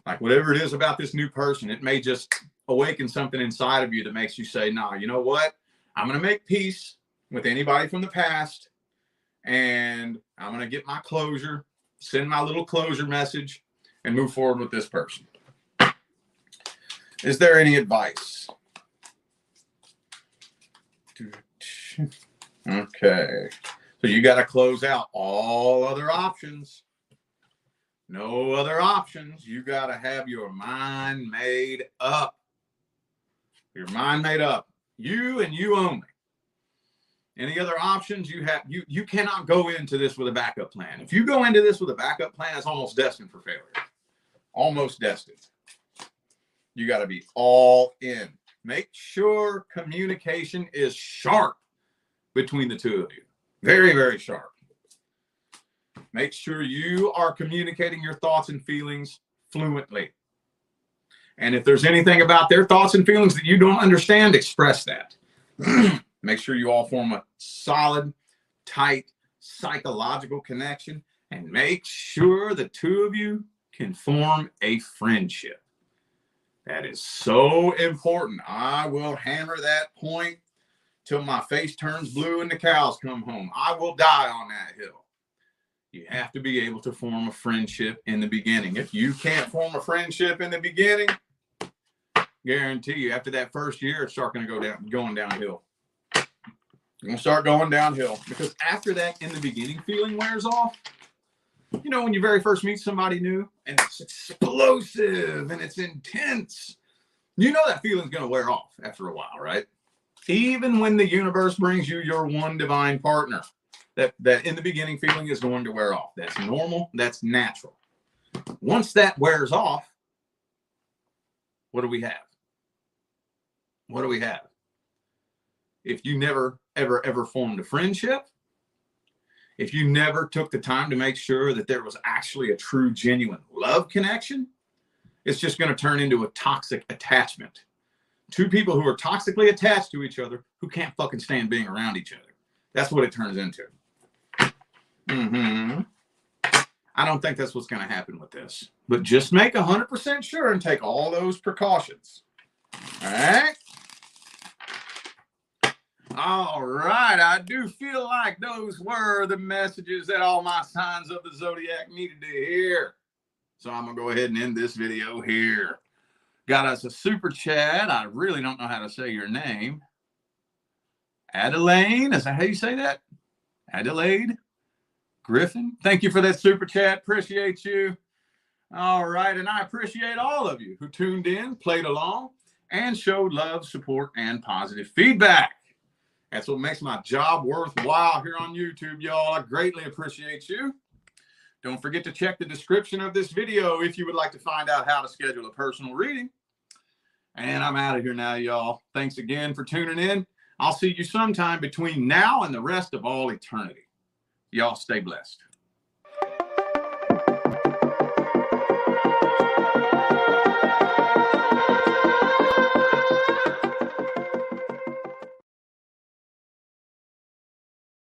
Like whatever it is about this new person, it may just awaken something inside of you that makes you say, nah, you know what? I'm going to make peace with anybody from the past, and I'm going to get my closure, send my little closure message, and move forward with this person. Is there any advice? Okay. So you got to close out all other options. No other options. You got to have your mind made up. Your mind made up. You and you only. Any other options you have? You cannot go into this with a backup plan. If you go into this with a backup plan, it's almost destined for failure. Almost destined. You got to be all in. Make sure communication is sharp between the two of you. Very, very sharp. Make sure you are communicating your thoughts and feelings fluently. And if there's anything about their thoughts and feelings that you don't understand, express that. Make sure you all form a solid, tight, psychological connection, and make sure the two of you can form a friendship. That is so important. I will hammer that point till my face turns blue and the cows come home. I will die on that hill. You have to be able to form a friendship in the beginning. If you can't form a friendship in the beginning, guarantee you after that first year, it's starting to going downhill. You're going to start going downhill because after that, in the beginning, feeling wears off. You know, when you very first meet somebody new and it's explosive and it's intense, you know that feeling's going to wear off after a while, right? Even when the universe brings you your one divine partner, that in the beginning feeling is going to wear off. That's normal. That's natural. Once that wears off, what do we have? What do we have? If you never, ever formed a friendship, if you never took the time to make sure that there was actually a true, genuine love connection, it's just going to turn into a toxic attachment. Two people who are toxically attached to each other who can't fucking stand being around each other. That's what it turns into. I don't think that's what's going to happen with this. But just make 100% sure and take all those precautions. All right? All right. I do feel like those were the messages that all my signs of the zodiac needed to hear. So I'm going to go ahead and end this video here. Got us a super chat. I really don't know how to say your name. Adelaide, is that how you say that? Adelaide Griffin. Thank you for that super chat. Appreciate you. All right. And I appreciate all of you who tuned in, played along, and showed love, support, and positive feedback. That's what makes my job worthwhile here on YouTube, y'all. I greatly appreciate you. Don't forget to check the description of this video if you would like to find out how to schedule a personal reading. And I'm out of here now, y'all. Thanks again for tuning in. I'll see you sometime between now and the rest of all eternity. Y'all stay blessed.